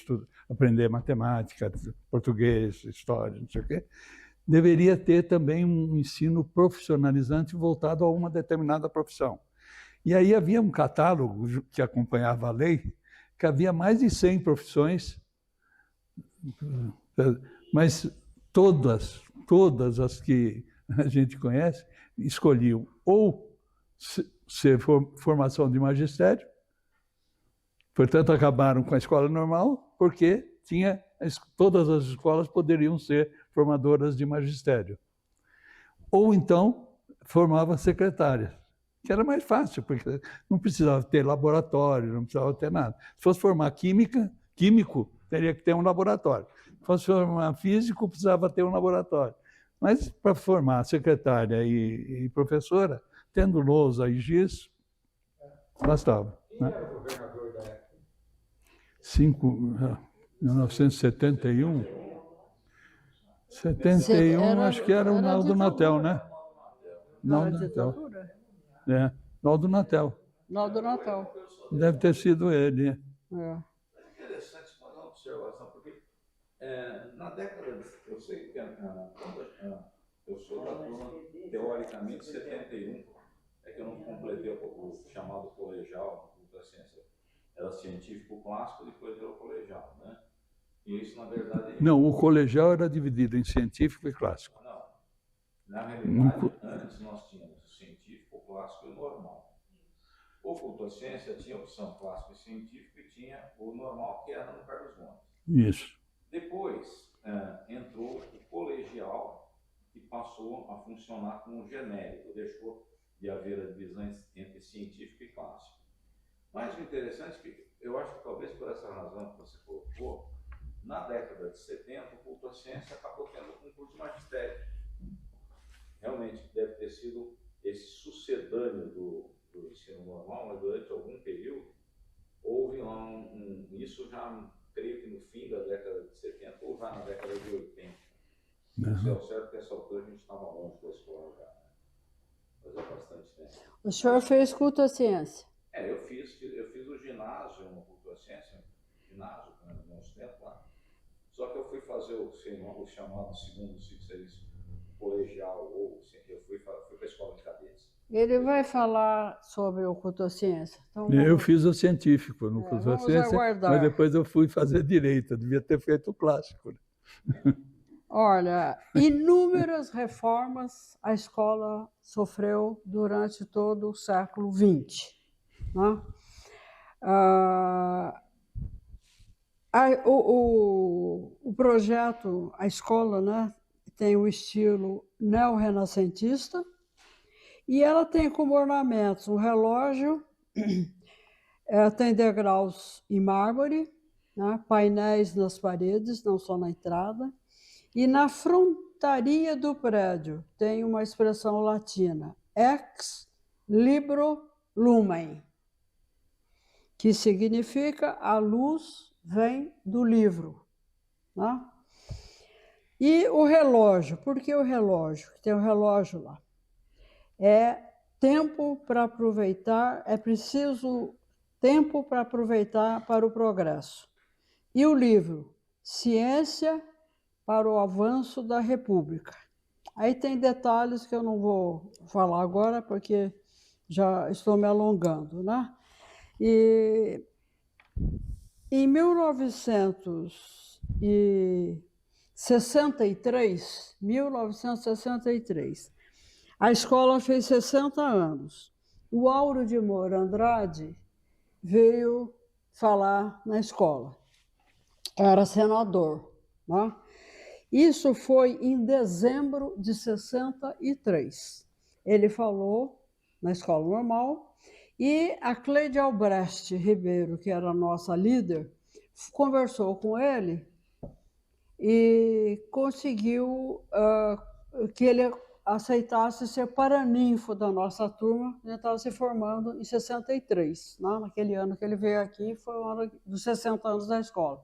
aprender matemática, português, história, não sei o quê, deveria ter também um ensino profissionalizante voltado a uma determinada profissão. E aí havia um catálogo que acompanhava a lei, que havia mais de 100 profissões, mas todas as que a gente conhece escolhiam ou ser formação de magistério, portanto acabaram com a escola normal, porque todas as escolas poderiam ser formadoras de magistério. Ou então formava secretárias, que era mais fácil, porque não precisava ter laboratório, não precisava ter nada. Se fosse formar químico, teria que ter um laboratório. Se fosse formar físico, precisava ter um laboratório. Mas para formar secretária e professora, tendo lousa e giz, bastava. Quem era o governador da época? 1971? 71, acho que era o Naldo Natel, né? Naldo Natel. Naldo Natel. Naldo Natel. Deve ter sido ele. É interessante fazer uma observação, porque na década de... Eu sei que eu sou da turma, teoricamente, 71, é que eu não completei o chamado colegial da ciência. Era científico clássico, depois virou colegial, né? E isso, na verdade... Não, o colegial era dividido em científico e clássico. Não. Na realidade, antes nós tínhamos o científico, o clássico e o normal. O culto à ciência tinha a opção clássico e científico e tinha o normal, que era no Carlos Gomes. Isso. Depois entrou o colegial, que passou a funcionar como genérico, deixou de haver a divisão entre científico e clássico. Mas o interessante é que eu acho que talvez por essa razão que você colocou, na década de 70, o culto à ciência acabou tendo um curso de magistério. Realmente deve ter sido esse sucedâneo do ensino normal, mas durante algum período houve lá isso já, creio que no fim da década de 70 ou já na década de 80. Isso é o certo que essa altura a gente estava longe da escola já, né? Fazia bastante tempo. O senhor fez culto à ciência? Eu fiz o ginásio no culto à ciência, ginásio, no nosso tempo lá. Só que eu fui fazer o chamado segundo ciclo serviço colegial, ou eu fui para a escola de cadetes. Ele vai falar sobre o culto à ciência. Então, eu fiz o científico no culto à ciência, aguardar. Mas depois eu fui fazer direito, eu devia ter feito o clássico. Olha, inúmeras reformas a escola sofreu durante todo o século XX. Né? O projeto, a escola, né, tem o estilo neorrenascentista, e ela tem como ornamentos um relógio, tem degraus em mármore, né, painéis nas paredes, não só na entrada, e na frontaria do prédio tem uma expressão latina, ex libro lumen, que significa a luz vem do livro. Né? E o relógio, por que o relógio? Tem um relógio lá. É tempo para aproveitar, é preciso tempo para aproveitar para o progresso. E o livro, Ciência para o Avanço da República. Aí tem detalhes que eu não vou falar agora, porque já estou me alongando, né? E em 1963, a escola fez 60 anos. O Áureo de Moura Andrade veio falar na escola. Era senador, né? Isso foi em dezembro de 63. Ele falou na escola normal e a Cleide Albrecht Ribeiro, que era a nossa líder, conversou com ele e conseguiu que ele aceitasse ser paraninfo da nossa turma. Ele estava se formando em 63, né? Naquele ano que ele veio aqui, foi o ano dos 60 anos da escola.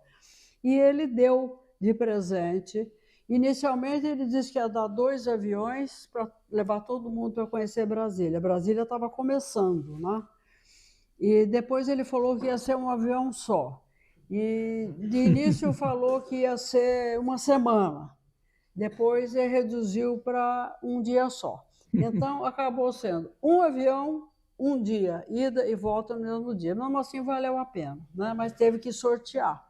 E ele deu de presente. Inicialmente, ele disse que ia dar 2 aviões para levar todo mundo para conhecer Brasília. Brasília estava começando, né? E depois ele falou que ia ser um avião só. E de início falou que ia ser uma semana. Depois ele reduziu para um dia só. Então, acabou sendo um avião, um dia, ida e volta no mesmo dia. Mesmo assim, valeu a pena, né? Mas teve que sortear.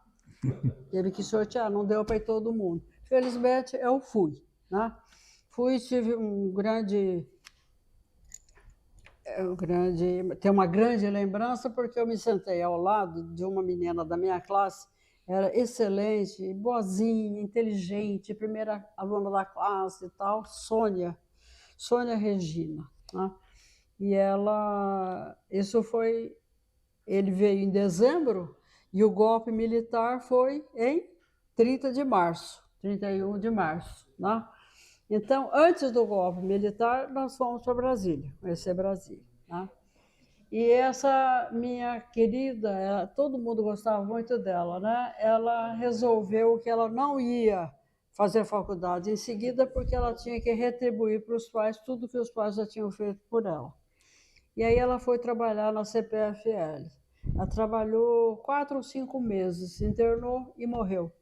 Não deu para ir todo mundo. Felizmente, eu fui, né? Tive tem uma grande lembrança, porque eu me sentei ao lado de uma menina da minha classe, era excelente, boazinha, inteligente, primeira aluna da classe e tal, Sônia Regina, né? E ele veio em dezembro e o golpe militar foi em 31 de março, né? Então, antes do golpe militar, nós fomos para Brasília, conhecer Brasília, né? E essa minha querida, todo mundo gostava muito dela, né? Ela resolveu que ela não ia fazer faculdade em seguida, porque ela tinha que retribuir para os pais tudo que os pais já tinham feito por ela. E aí ela foi trabalhar na CPFL. Ela trabalhou 4 ou 5 meses, se internou e morreu.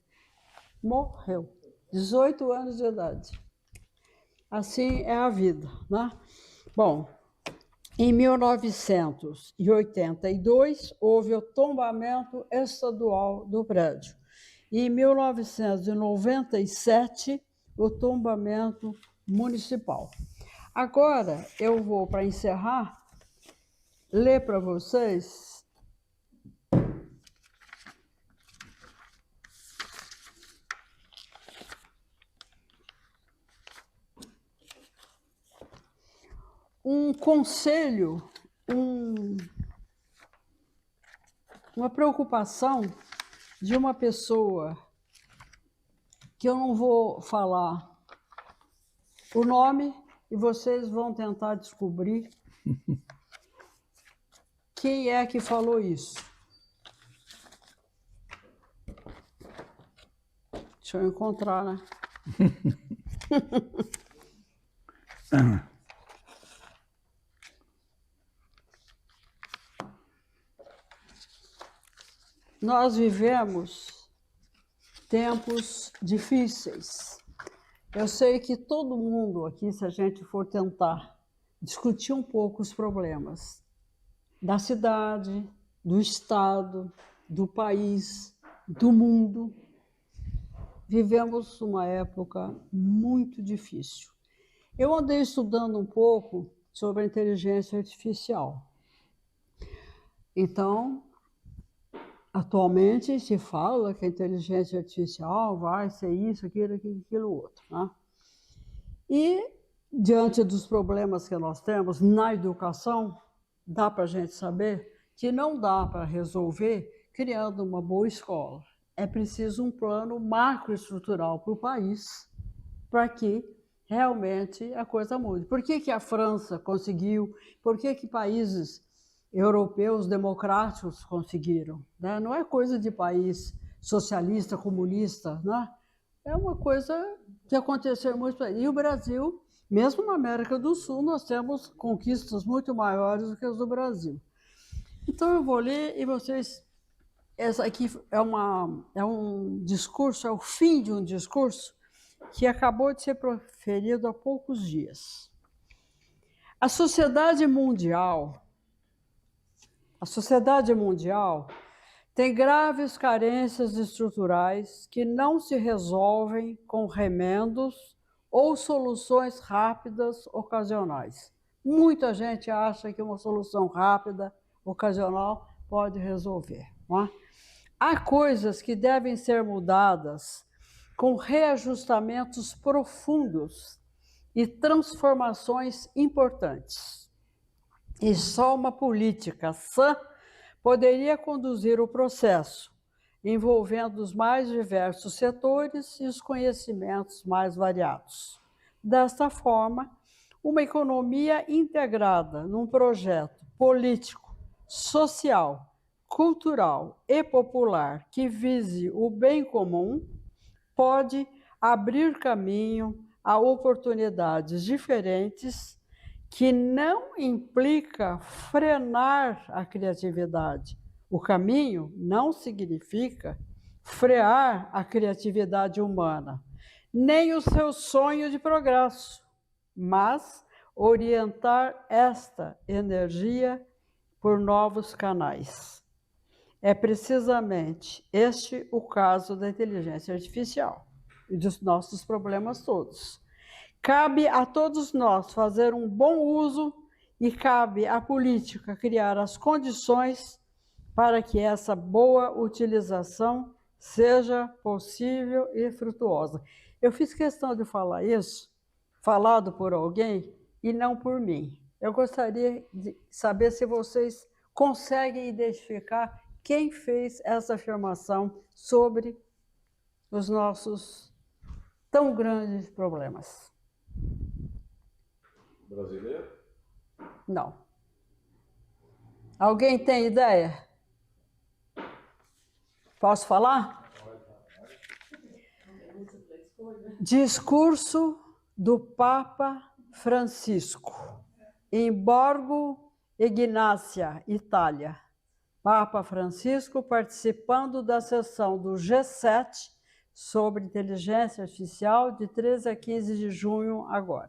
18 anos de idade. Assim é a vida, né? Bom, em 1982, houve o tombamento estadual do prédio. E em 1997, o tombamento municipal. Agora, eu vou, para encerrar, ler para vocês um conselho, uma preocupação de uma pessoa que eu não vou falar o nome e vocês vão tentar descobrir quem é que falou isso. Deixa eu encontrar, né? Nós vivemos tempos difíceis. Eu sei que todo mundo aqui, se a gente for tentar discutir um pouco os problemas da cidade, do estado, do país, do mundo, vivemos uma época muito difícil. Eu andei estudando um pouco sobre a inteligência artificial. Então, atualmente se fala que a inteligência artificial vai ser isso, aquilo outro, né? E, diante dos problemas que nós temos na educação, dá para a gente saber que não dá para resolver criando uma boa escola. É preciso um plano macroestrutural para o país, para que realmente a coisa mude. Por que a França conseguiu? Por que países europeus democráticos conseguiram? Né? Não é coisa de país socialista, comunista, né? É uma coisa que aconteceu muito. E o Brasil, mesmo na América do Sul, nós temos conquistas muito maiores do que as do Brasil. Então eu vou ler e vocês... Essa aqui é um discurso, é o fim de um discurso que acabou de ser proferido há poucos dias. A sociedade mundial tem graves carências estruturais que não se resolvem com remendos ou soluções rápidas ocasionais. Muita gente acha que uma solução rápida, ocasional, pode resolver. Não é? Há coisas que devem ser mudadas com reajustamentos profundos e transformações importantes. E só uma política sã poderia conduzir o processo, envolvendo os mais diversos setores e os conhecimentos mais variados. Desta forma, uma economia integrada num projeto político, social, cultural e popular que vise o bem comum pode abrir caminho a oportunidades diferentes que não implica frenar a criatividade. O caminho não significa frear a criatividade humana, nem o seu sonho de progresso, mas orientar esta energia por novos canais. É precisamente este o caso da inteligência artificial e dos nossos problemas todos. Cabe a todos nós fazer um bom uso e cabe à política criar as condições para que essa boa utilização seja possível e frutuosa. Eu fiz questão de falar isso, falado por alguém e não por mim. Eu gostaria de saber se vocês conseguem identificar quem fez essa afirmação sobre os nossos tão grandes problemas. Brasileiro? Não. Alguém tem ideia? Posso falar? Discurso do Papa Francisco, em Borgo Ignácia, Itália. Papa Francisco participando da sessão do G7 sobre inteligência artificial de 13 a 15 de junho agora.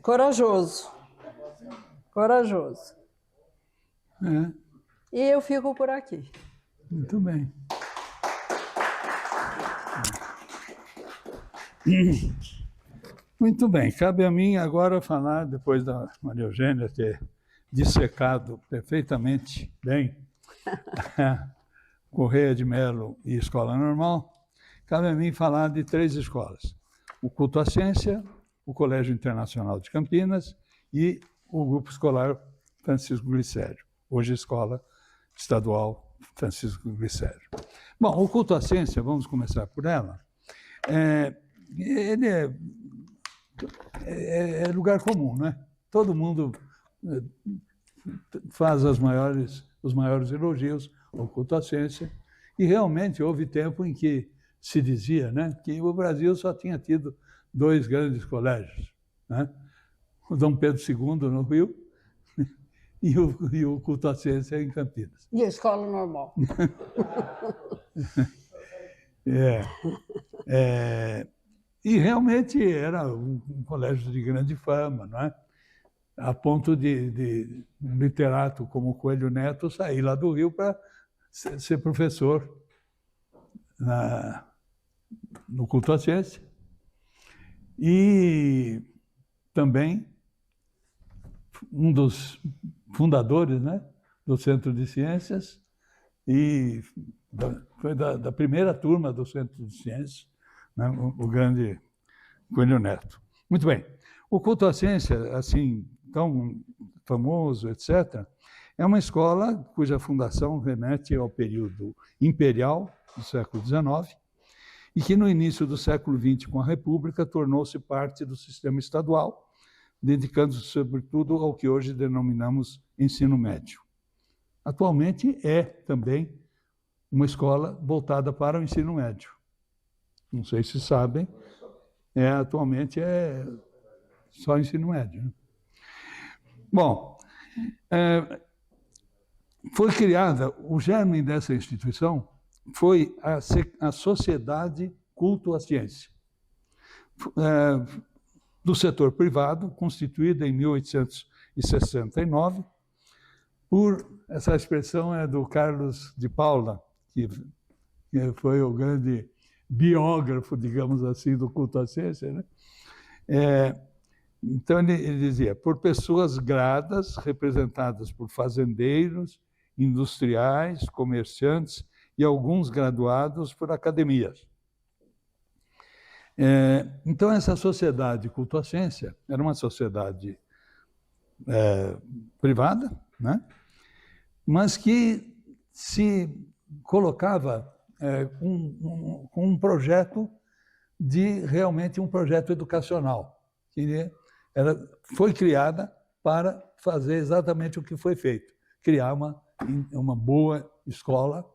Corajoso. Corajoso. É, E eu fico por aqui. muito bem. Muito bem, cabe a mim agora falar, depois da Maria Eugênia ter dissecado perfeitamente bem Correia de Melo e Escola Normal, cabe a mim falar de 3 escolas. O Culto à Ciência, o Colégio Internacional de Campinas e o Grupo Escolar Francisco Glicério, hoje Escola Estadual Francisco Glicério. Bom, o Culto à Ciência, vamos começar por ela, ele é lugar comum, né? Todo mundo faz os maiores elogios ao Culto à Ciência, e realmente houve tempo em que se dizia, né, que o Brasil só tinha tido 2 grandes colégios, né? O Dom Pedro II no Rio e o Culto à Ciência em Campinas. E a Escola Normal. E realmente era um colégio de grande fama, não é? A ponto de um literato como Coelho Neto sair lá do Rio para ser professor no Culto à Ciência. E também um dos fundadores, né, do Centro de Ciências, e foi da primeira turma do Centro de Ciências, né, o grande Coelho Neto. Muito bem. O culto à ciência, assim, tão famoso, etc., é uma escola cuja fundação remete ao período imperial do século XIX e que no início do século XX, com a República, tornou-se parte do sistema estadual, dedicando-se sobretudo ao que hoje denominamos ensino médio. Atualmente é também uma escola voltada para o ensino médio. Não sei se sabem, atualmente é só ensino médio, né? Bom, foi criada, o germe dessa instituição foi a Sociedade Culto à Ciência, do setor privado, constituída em 1869, essa expressão é do Carlos de Paula, que foi o grande biógrafo, digamos assim, do culto à ciência, né? Então, ele dizia, por pessoas gradas, representadas por fazendeiros, industriais, comerciantes e alguns graduados por academias. Então, essa sociedade culto à ciência era uma sociedade privada, né? Mas que se colocava com um projeto realmente um projeto educacional, que foi criada para fazer exatamente o que foi feito, criar uma boa escola.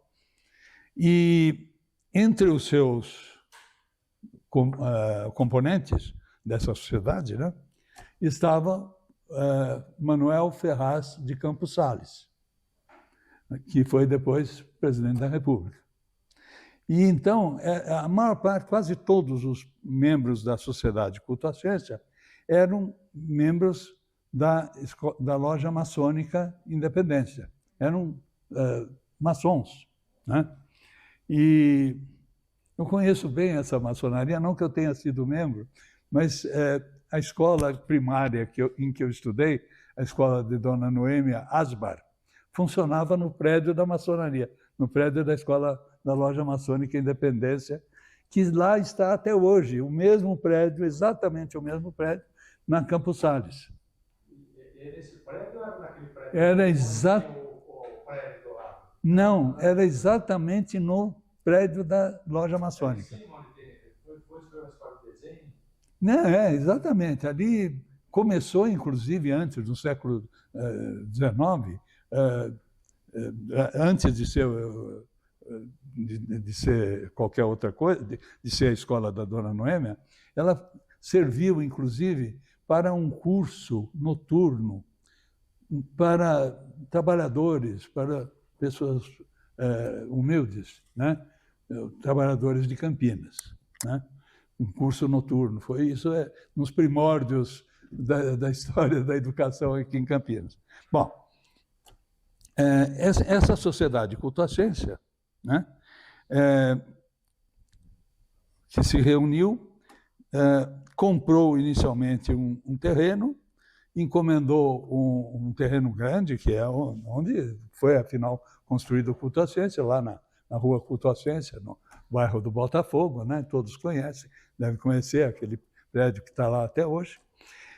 E entre os seus componentes dessa sociedade, né, estava Manuel Ferraz de Campos Sales, que foi depois presidente da República. E então, a maior parte, quase todos os membros da Sociedade Culto à Ciência eram membros da Loja Maçônica Independência, eram maçons, né? E eu conheço bem essa maçonaria, não que eu tenha sido membro, mas a escola primária em que eu estudei, a escola de Dona Noêmia Asbar, funcionava no prédio da maçonaria, no prédio da escola da Loja Maçônica Independência, que lá está até hoje, o mesmo prédio, exatamente o mesmo prédio, na Campos Sales. Esse prédio ou era naquele prédio? Era o prédio do lado? Não, era exatamente no prédio da Loja Maçônica. Sim, onde foi uma escola de desenho? Não, exatamente. Ali começou, inclusive, antes do século XIX, antes de ser qualquer outra coisa, de ser a escola da Dona Noêmia, ela serviu, inclusive, para um curso noturno para trabalhadores, para pessoas humildes, né? Trabalhadores de Campinas, né? Um curso noturno. Isso nos primórdios da história da educação aqui em Campinas. Bom, essa sociedade culto à ciência, né, que se reuniu, comprou inicialmente um terreno, encomendou um terreno grande, que é onde foi, afinal, construído o culto à ciência, lá na rua Culto à Ciência, no bairro do Botafogo, né? Todos conhecem, devem conhecer aquele prédio que está lá até hoje,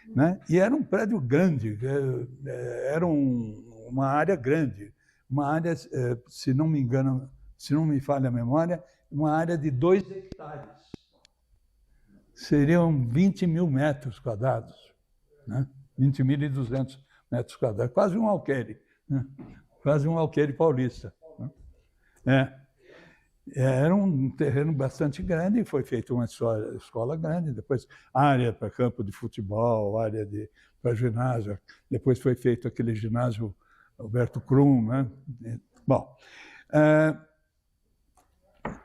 né? E era um prédio grande, era uma área grande, uma área, se não me engano, se não me falha a memória, uma área de 2 hectares. Seriam 20 mil metros quadrados, né? 20.200 metros quadrados, quase um alqueire, né? Quase um alqueire paulista, né? Era um terreno bastante grande e foi feita uma escola grande, depois área para campo de futebol, área para ginásio, depois foi feito aquele ginásio Alberto Krum, né? Bom,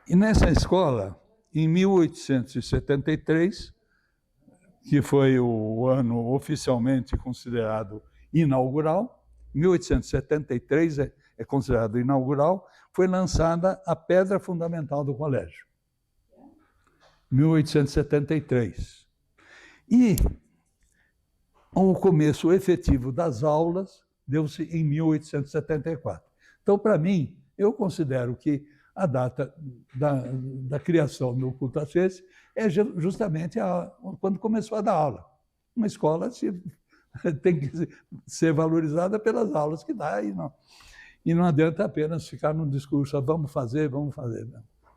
e nessa escola, em 1873, que foi o ano oficialmente considerado inaugural, 1873 é considerado inaugural, foi lançada a pedra fundamental do colégio, 1873. E o começo efetivo das aulas deu-se em 1874. Então, para mim, eu considero que a data da criação do culto ascense é justamente quando começou a dar aula. Uma escola tem que ser valorizada pelas aulas que dá e não adianta apenas ficar num discurso, vamos fazer.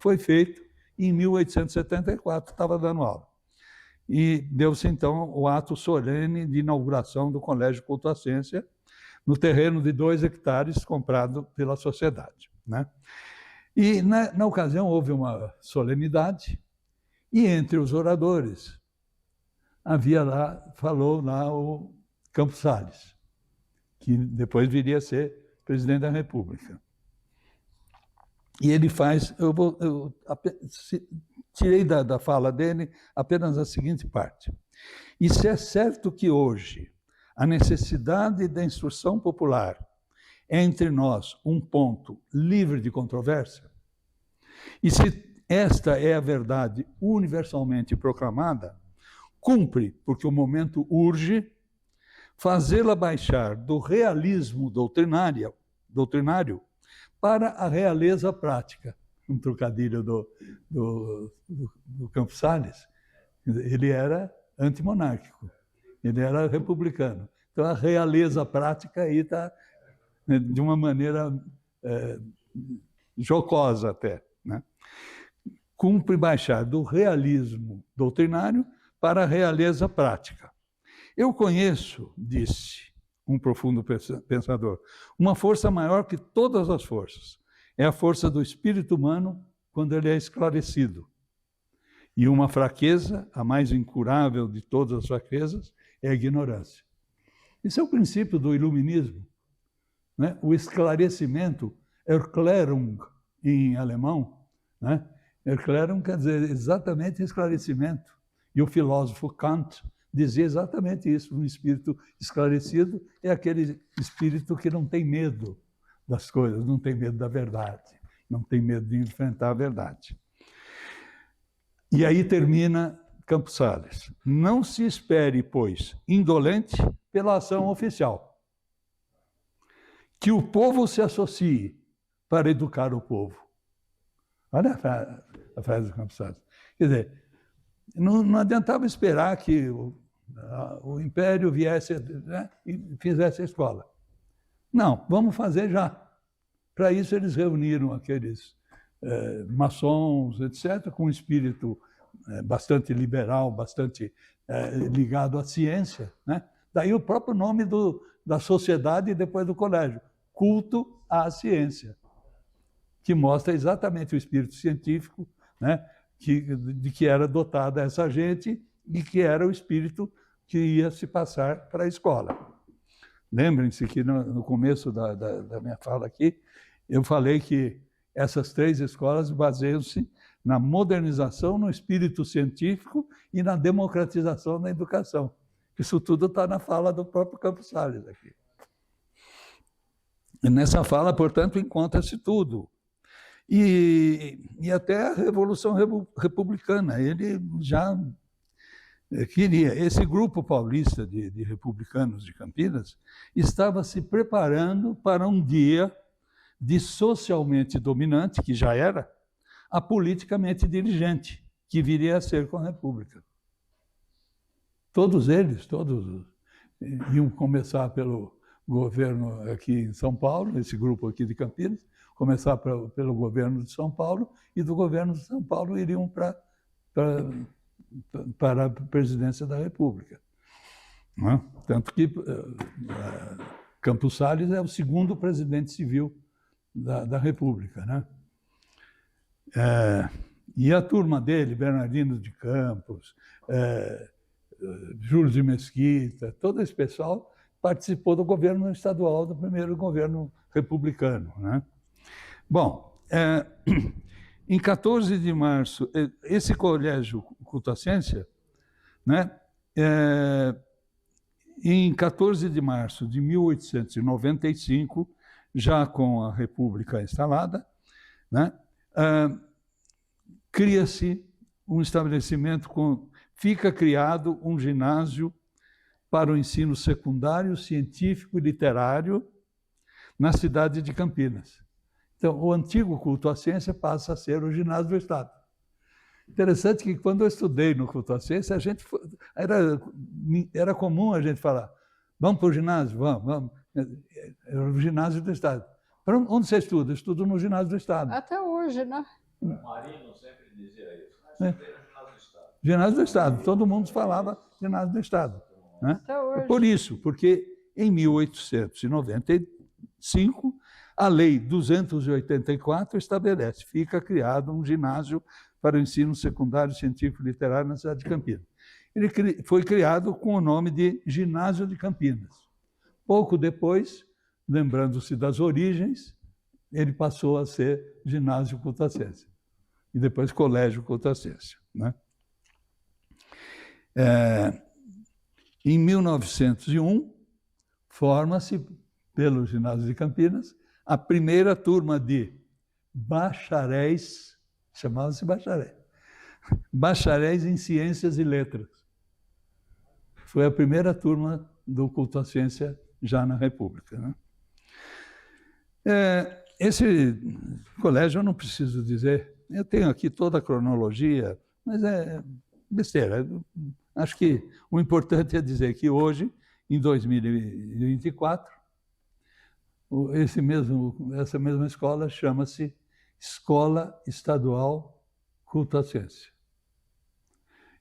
Foi feito e em 1874, estava dando aula. E deu-se então o ato solene de inauguração do Colégio Culto à Ciência no terreno de 2 hectares comprado pela sociedade, né? E na ocasião houve uma solenidade e entre os oradores falou lá o Campos Salles, que depois viria a ser presidente da República. E ele faz, tirei da fala dele apenas a seguinte parte. E se é certo que hoje a necessidade da instrução popular é entre nós um ponto livre de controvérsia, e se esta é a verdade universalmente proclamada, cumpre, porque o momento urge, fazê-la baixar do realismo doutrinário para a realeza prática. Um trocadilho do Campos Salles. Ele era antimonárquico, ele era republicano. Então, a realeza prática aí está de uma maneira jocosa até, né? Cumpre baixar do realismo doutrinário para a realeza prática. Eu conheço, disse um profundo pensador, uma força maior que todas as forças. É a força do espírito humano quando ele é esclarecido. E uma fraqueza, a mais incurável de todas as fraquezas, é a ignorância. Esse é o princípio do iluminismo, né? O esclarecimento, Erklärung em alemão, né? Erklärung quer dizer exatamente esclarecimento. E o filósofo Kant dizia exatamente isso, um espírito esclarecido é aquele espírito que não tem medo das coisas, não tem medo da verdade, não tem medo de enfrentar a verdade. E aí termina Campos Salles. Não se espere, pois, indolente pela ação oficial. Que o povo se associe para educar o povo. Olha a frase do Campos Salles. Quer dizer, não adiantava esperar que o Império viesse, né, e fizesse a escola. Não, vamos fazer já. Para isso eles reuniram aqueles maçons, etc., com um espírito bastante liberal, bastante ligado à ciência, né? Daí o próprio nome da sociedade e depois do colégio, Culto à Ciência, que mostra exatamente o espírito científico, né, de que era dotada essa gente e que era o espírito que ia se passar para a escola. Lembrem-se que no começo da minha fala aqui, eu falei que essas 3 escolas baseiam-se na modernização, no espírito científico e na democratização da educação. Isso tudo está na fala do próprio Campos Salles aqui. E nessa fala, portanto, encontra-se tudo. E até a Revolução Republicana, ele já queria. Esse grupo paulista de republicanos de Campinas estava se preparando para um dia de socialmente dominante, que já era, a politicamente dirigente, que viria a ser com a República. Todos eles iam começar pelo governo aqui em São Paulo, esse grupo aqui de Campinas, começar pelo governo de São Paulo, e do governo de São Paulo iriam para a presidência da República. Não é? Tanto que Campos Salles é o 2º presidente civil da República, né? E a turma dele, Bernardino de Campos, Júlio de Mesquita, todo esse pessoal participou do governo estadual, do primeiro governo republicano, né? Bom, em 14 de março, esse colégio Culto à Ciência, né, em 14 de março de 1895, já com a República instalada, né, cria-se um estabelecimento, fica criado um ginásio para o ensino secundário, científico e literário na cidade de Campinas. Então, o antigo culto à ciência passa a ser o ginásio do Estado. Interessante que quando eu estudei no culto à ciência, era comum a gente falar, vamos para o ginásio? Vamos. Era o ginásio do Estado. Para onde você estuda? Eu estudo no ginásio do Estado. Até hoje, né? O Marino sempre dizia isso. Mas no ginásio do Estado. Ginásio do Estado. Todo mundo falava ginásio do Estado. Né? Até hoje. Por isso, porque em 1895, a Lei 284 estabelece, fica criado um ginásio para o ensino secundário científico e literário na cidade de Campinas. Ele foi criado com o nome de Ginásio de Campinas. Pouco depois, lembrando-se das origens, ele passou a ser Ginásio Culto à Ciência. E depois Colégio Culto à Ciência. Né? Em 1901, forma-se, pelo Ginásio de Campinas, a primeira turma de bacharéis, chamava-se bacharéis em Ciências e Letras. Foi a primeira turma do culto à ciência já na República. Né? Esse colégio, eu não preciso dizer, eu tenho aqui toda a cronologia, mas é besteira. Acho que o importante é dizer que hoje, em 2024, essa mesma escola chama-se Escola Estadual Culto à Ciência.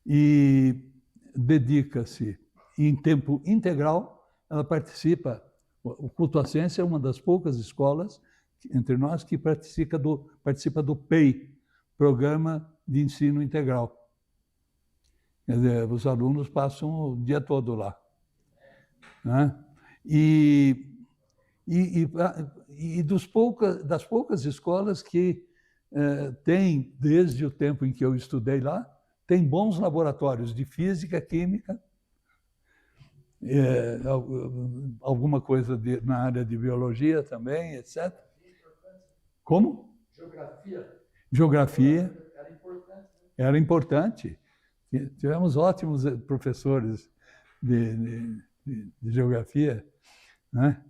E dedica-se em tempo integral, ela participa, o Culto à Ciência é uma das poucas escolas entre nós que participa do PEI, Programa de Ensino Integral. Quer dizer, os alunos passam o dia todo lá. Né? Das poucas escolas que têm, desde o tempo em que eu estudei lá, tem bons laboratórios de física, química, alguma coisa na área de biologia também, etc. Como? Geografia. Era importante. Tivemos ótimos professores de geografia, né?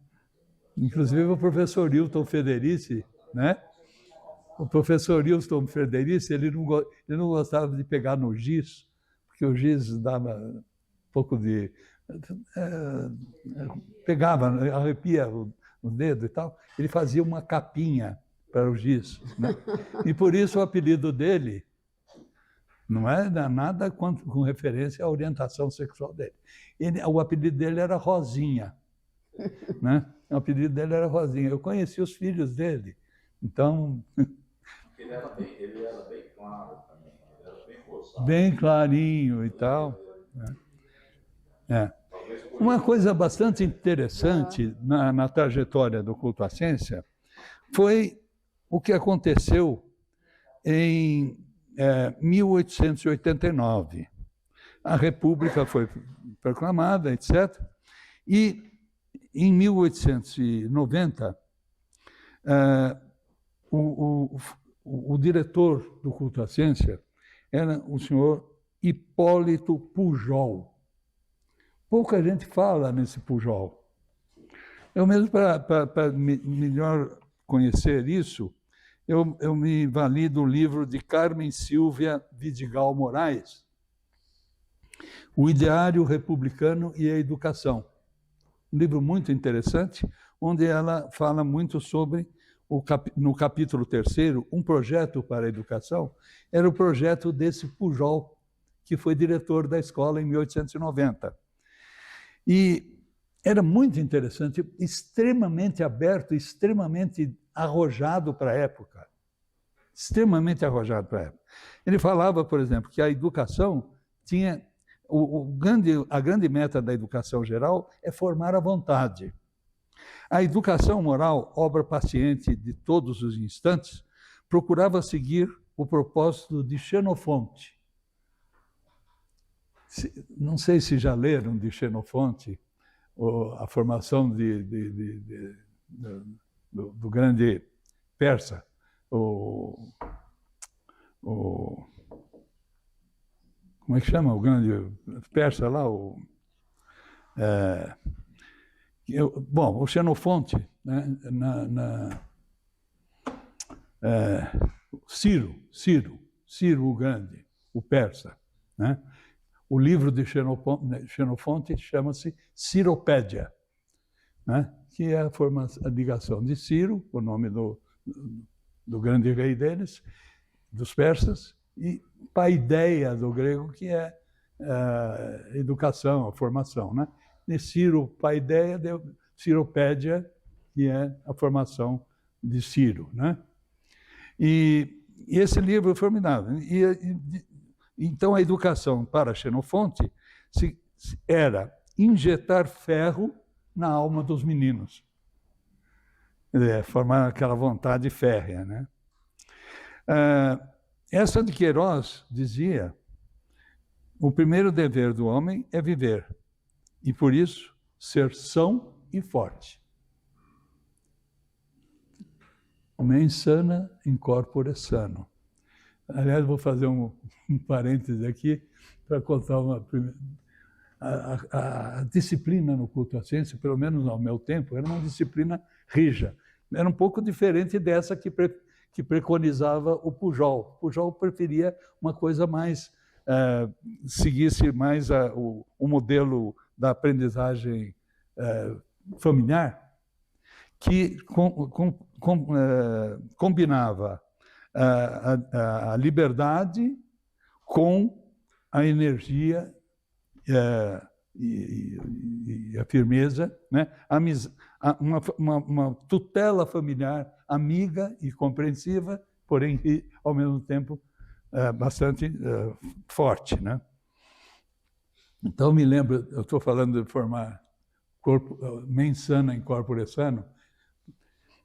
Inclusive o professor Hilton Federici, né? O professor Hilton Federici, ele não gostava de pegar no giz, porque o giz dava um pouco de... pegava, arrepia o dedo e tal. Ele fazia uma capinha para o giz, né? E por isso o apelido dele não é nada com referência à orientação sexual dele. O apelido dele era Rosinha, né? O apelido dele era Rosinha. Eu conheci os filhos dele, então... Ele era bem claro também, ele era bem roçado. Bem clarinho e tal. Uma coisa bastante interessante na trajetória do culto à ciência foi o que aconteceu em 1889. A República foi proclamada, etc. E, em 1890, o diretor do culto à ciência era o senhor Hipólito Pujol. Pouca gente fala nesse Pujol. Eu mesmo, para melhor conhecer isso, eu me vali do livro de Carmen Silvia Vidigal Moraes, O Ideário Republicano e a Educação. Um livro muito interessante, onde ela fala muito sobre, no capítulo 3º, um projeto para a educação. Era o projeto desse Pujol, que foi diretor da escola em 1890. E era muito interessante, extremamente aberto, extremamente arrojado para a época. Extremamente arrojado para a época. Ele falava, por exemplo, que a educação tinha... a grande meta da educação geral é formar a vontade. A educação moral, obra paciente de todos os instantes, procurava seguir o propósito de Xenofonte. Não sei se já leram de Xenofonte a formação do grande persa, como é que chama o grande persa lá? Bom, o Xenofonte, né, Ciro o Grande, o persa, né? O livro de Xenofonte chama-se Ciropédia, né? Que é a ligação de Ciro, o nome do grande rei deles, dos persas, e paideia do grego, que é a educação, a formação, né? De Ciro, paideia, deu Ciropédia, que é a formação de Ciro, né? E esse livro é formidável. Então, a educação para Xenofonte era injetar ferro na alma dos meninos. Formar aquela vontade férrea, né? Essa de Queiroz dizia: o primeiro dever do homem é viver, e por isso ser são e forte. Mens sana in corpore sano. Aliás, vou fazer um parêntese aqui para contar a disciplina no culto à ciência, pelo menos ao meu tempo, era uma disciplina rija. Era um pouco diferente dessa que preconizava o Pujol. O Pujol preferia uma coisa mais, seguisse mais o modelo da aprendizagem familiar, que combinava a liberdade com a energia e a firmeza, né? Uma tutela familiar amiga e compreensiva, porém, ao mesmo tempo, bastante forte, né? Então, me lembro, eu estou falando de formar mens sana in corpore sano.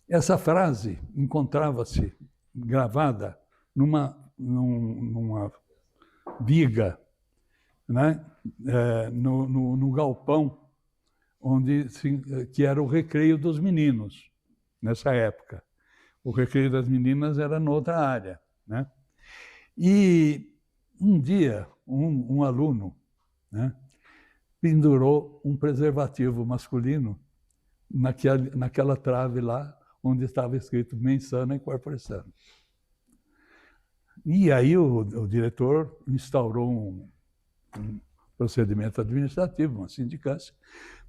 Essa frase encontrava-se gravada numa viga, né? No galpão, que era o recreio dos meninos, nessa época. O recreio das meninas era noutra área, né? E um dia, um aluno, né, pendurou um preservativo masculino naquela trave lá, onde estava escrito mens sana in corpore sano. E aí o diretor instaurou um procedimento administrativo, uma sindicância,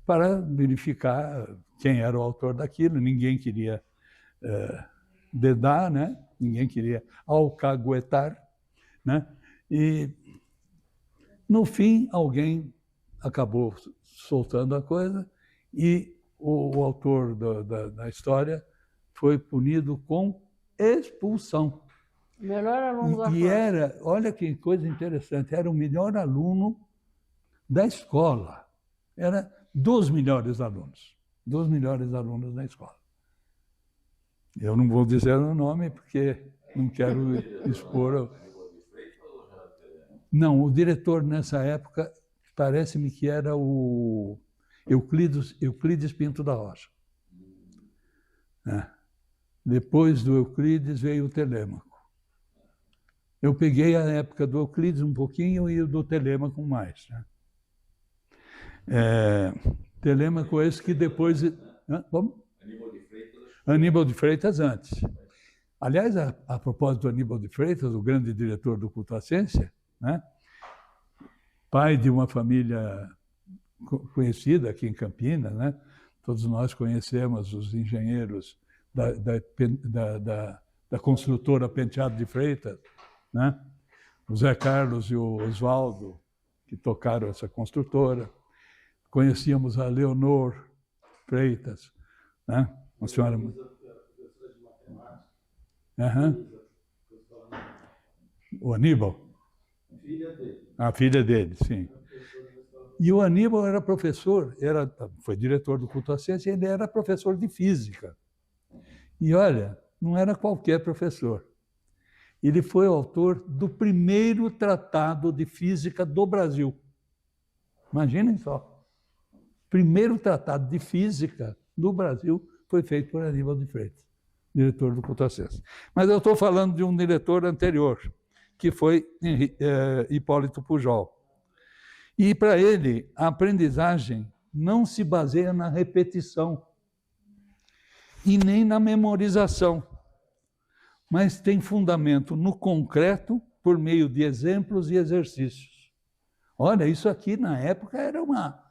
para verificar quem era o autor daquilo. Ninguém queria dedar, né? Ninguém queria alcaguetar, né? E, no fim, alguém acabou soltando a coisa e o autor da história foi punido com expulsão. Melhor aluno da classe. E era, olha que coisa interessante, era o melhor aluno da escola. Era dos melhores alunos da escola. Eu não vou dizer o nome porque não quero expor. Não, o diretor nessa época parece-me que era o Euclides Pinto da Rocha. Depois do Euclides veio o Telêmaco. Eu peguei a época do Euclides um pouquinho e o do Telêmaco mais, né? Telêmaco esse que depois... Como? Aníbal de Freitas antes. Aliás, a propósito do Aníbal de Freitas, o grande diretor do culto à ciência, né? Pai de uma família conhecida aqui em Campinas, né? Todos nós conhecemos os engenheiros da construtora Penteado de Freitas, né? O Zé Carlos e o Oswaldo, que tocaram essa construtora. Conhecíamos a Leonor Freitas, né? Uma senhora... O Aníbal? A filha dele, sim. E o Aníbal era professor, foi diretor do culto à ciência, e ele era professor de física. E olha, não era qualquer professor. Ele foi o autor do primeiro tratado de física do Brasil. Imaginem só. Primeiro tratado de física do Brasil foi feito por Aníbal de Freitas, diretor do culto à ciência. Mas eu estou falando de um diretor anterior, que foi Hipólito Pujol. E para ele, a aprendizagem não se baseia na repetição e nem na memorização. mas tem fundamento no concreto por meio de exemplos e exercícios. Olha, isso aqui na época era uma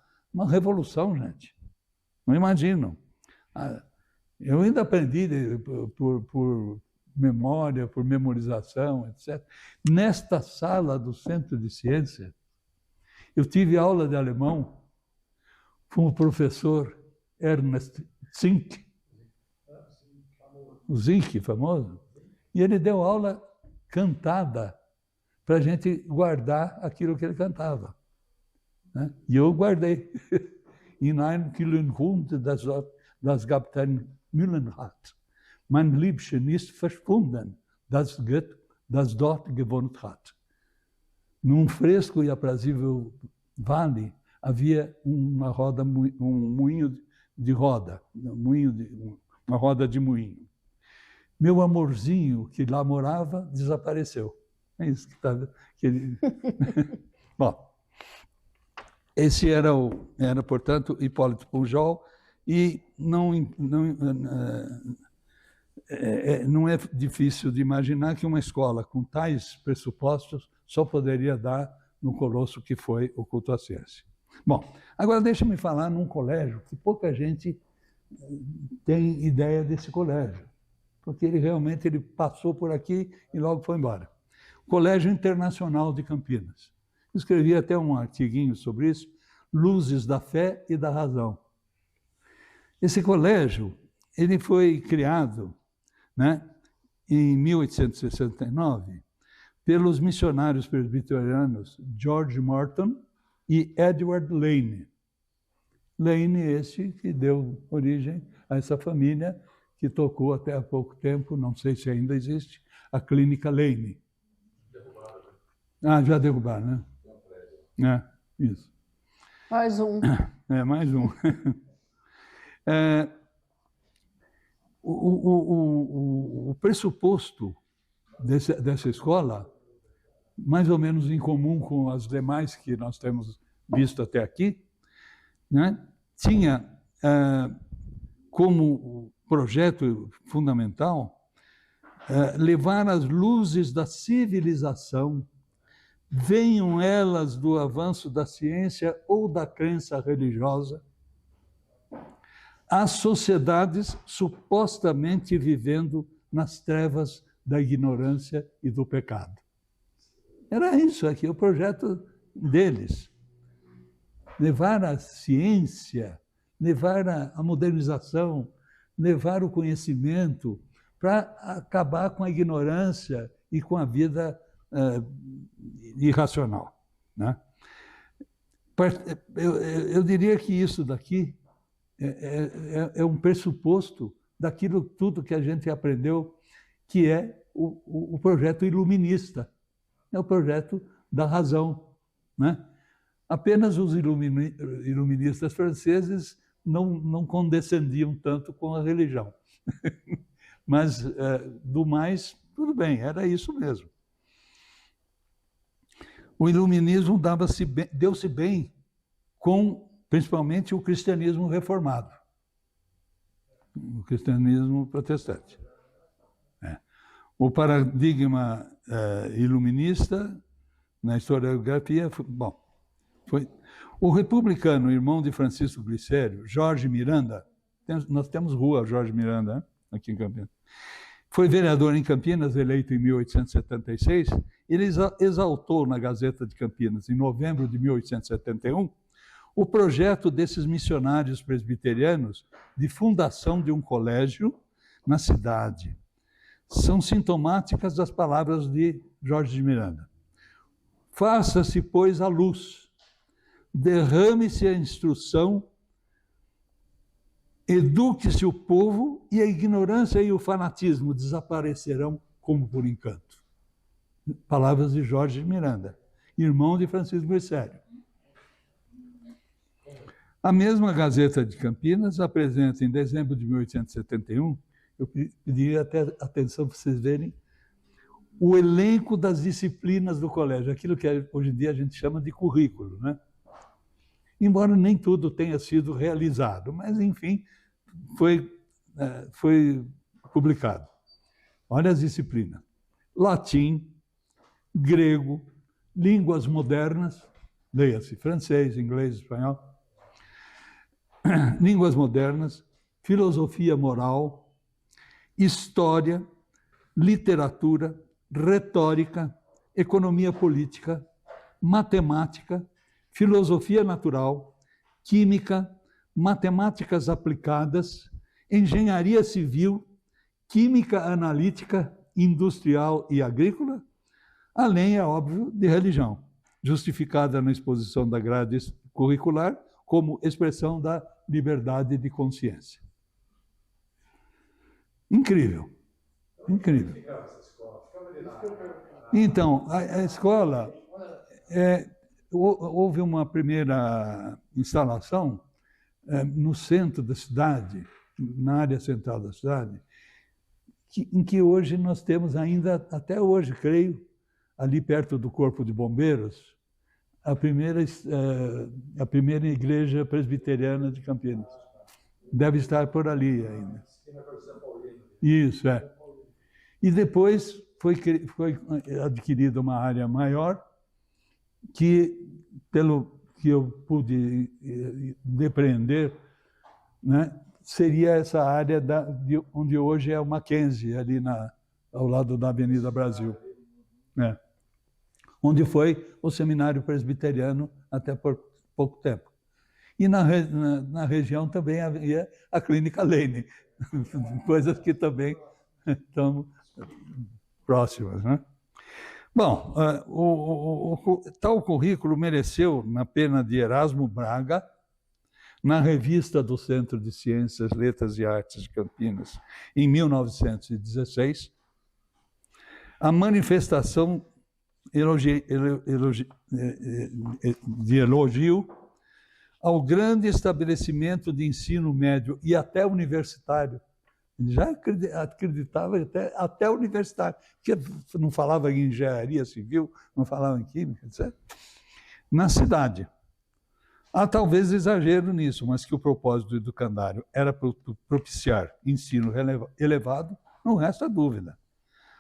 revolução, gente. Não imaginam. Eu ainda aprendi por memória, por memorização, etc. Nesta sala do Centro de Ciência, eu tive aula de alemão com o professor Ernest Zink, o Zink, famoso, e ele deu aula cantada para a gente guardar aquilo que ele cantava. Né? E eu guardei. In einem kühlen Grund, das Kapitän Mühlen hat, mein Liebchen ist verschwunden, das dort gewohnt hat. Num fresco e aprazível vale havia uma roda, um moinho de roda, uma roda de moinho. Meu amorzinho que lá morava desapareceu. É isso que está. Bom, esse era, portanto, Hipólito Pujol, e não é difícil de imaginar que uma escola com tais pressupostos só poderia dar no colosso que foi o culto à ciência. Bom, agora deixa-me falar num colégio que pouca gente tem ideia desse colégio, porque ele realmente passou por aqui e logo foi embora. Colégio Internacional de Campinas. Escrevi até um artiguinho sobre isso, Luzes da Fé e da Razão. Esse colégio, ele foi criado, né, em 1869 pelos missionários presbiterianos George Morton e Edward Lane. Lane, esse que deu origem a essa família que tocou até há pouco tempo, não sei se ainda existe, a Clínica Lane. Já derrubaram, né? Isso. Mais um. Mais um. O pressuposto dessa escola, mais ou menos em comum com as demais que nós temos visto até aqui, né, tinha como projeto fundamental levar as luzes da civilização, venham elas do avanço da ciência ou da crença religiosa, às sociedades supostamente vivendo nas trevas da ignorância e do pecado. Era isso aqui, o projeto deles. Levar a ciência, levar a modernização, levar o conhecimento para acabar com a ignorância e com a vida irracional. Né? Eu diria que isso daqui é um pressuposto daquilo tudo que a gente aprendeu, que é o projeto iluminista, é o projeto da razão. Né? Apenas os iluministas franceses não condescendiam tanto com a religião. Mas, do mais, tudo bem, era isso mesmo. O iluminismo deu-se bem com, principalmente, o cristianismo reformado, o cristianismo protestante. O paradigma iluminista, na historiografia, foi o republicano, irmão de Francisco Glicério, Jorge Miranda. Nós temos rua Jorge Miranda, né? Aqui em Campinas. Foi vereador em Campinas, eleito em 1876. Ele exaltou na Gazeta de Campinas, em novembro de 1871, o projeto desses missionários presbiterianos de fundação de um colégio na cidade. São sintomáticas das palavras de Jorge de Miranda. Faça-se, pois, a luz, derrame-se a instrução, eduque-se o povo e a ignorância e o fanatismo desaparecerão como por encanto. Palavras de Jorge de Miranda, irmão de Francisco Glicério. A mesma Gazeta de Campinas apresenta, em dezembro de 1871, eu pediria até atenção para vocês verem, o elenco das disciplinas do colégio, aquilo que hoje em dia a gente chama de currículo, né? Embora nem tudo tenha sido realizado, mas, enfim, foi publicado. Olha as disciplinas: latim, grego, línguas modernas, leia-se francês, inglês, espanhol, línguas modernas, filosofia moral, história, literatura, retórica, economia política, matemática, filosofia natural, química, matemáticas aplicadas, engenharia civil, química analítica, industrial e agrícola, além, é óbvio, de religião, justificada na exposição da grade curricular como expressão da liberdade de consciência. Incrível, incrível. Então, a escola, houve uma primeira instalação no centro da cidade, na área central da cidade, em que hoje nós temos ainda, até hoje, creio, ali perto do Corpo de Bombeiros, a primeira igreja presbiteriana de Campinas. Deve estar por ali ainda. Isso, é. E depois foi adquirida uma área maior, que, pelo que eu pude depreender, né, seria essa área onde hoje é o Mackenzie, ali ao lado da Avenida Brasil. É. Onde foi o seminário presbiteriano até por pouco tempo. E na região também havia a Clínica Lane, coisas que também estão próximas, né? Bom, tal currículo mereceu, na pena de Erasmo Braga, na revista do Centro de Ciências, Letras e Artes de Campinas, em 1916, a manifestação de elogio ao grande estabelecimento de ensino médio e até universitário. Ele já acreditava até universitário, porque não falava em engenharia civil, não falava em química, etc. Na cidade. Há talvez exagero nisso, mas que o propósito do educandário era propiciar ensino elevado, não resta dúvida.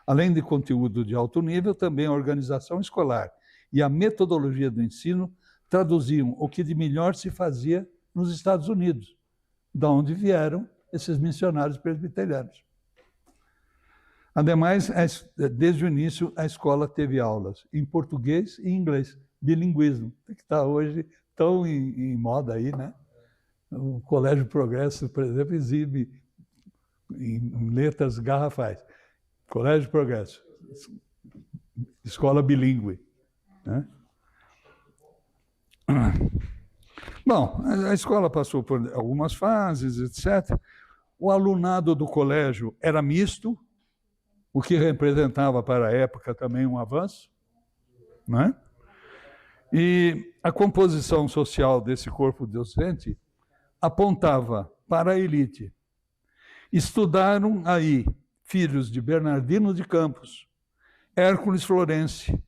Além de conteúdo de alto nível, também a organização escolar e a metodologia do ensino traduziam o que de melhor se fazia nos Estados Unidos, da onde vieram esses missionários presbiterianos. Ademais, desde o início, a escola teve aulas em português e inglês, bilinguismo, que está hoje tão em moda aí, né? O Colégio Progresso, por exemplo, exibe em letras garrafais. Colégio Progresso, escola bilíngue, né? Bom, a escola passou por algumas fases, etc. O alunado do colégio era misto, o que representava para a época também um avanço, né? E a composição social desse corpo docente apontava para a elite. Estudaram aí filhos de Bernardino de Campos, Hércules Florence.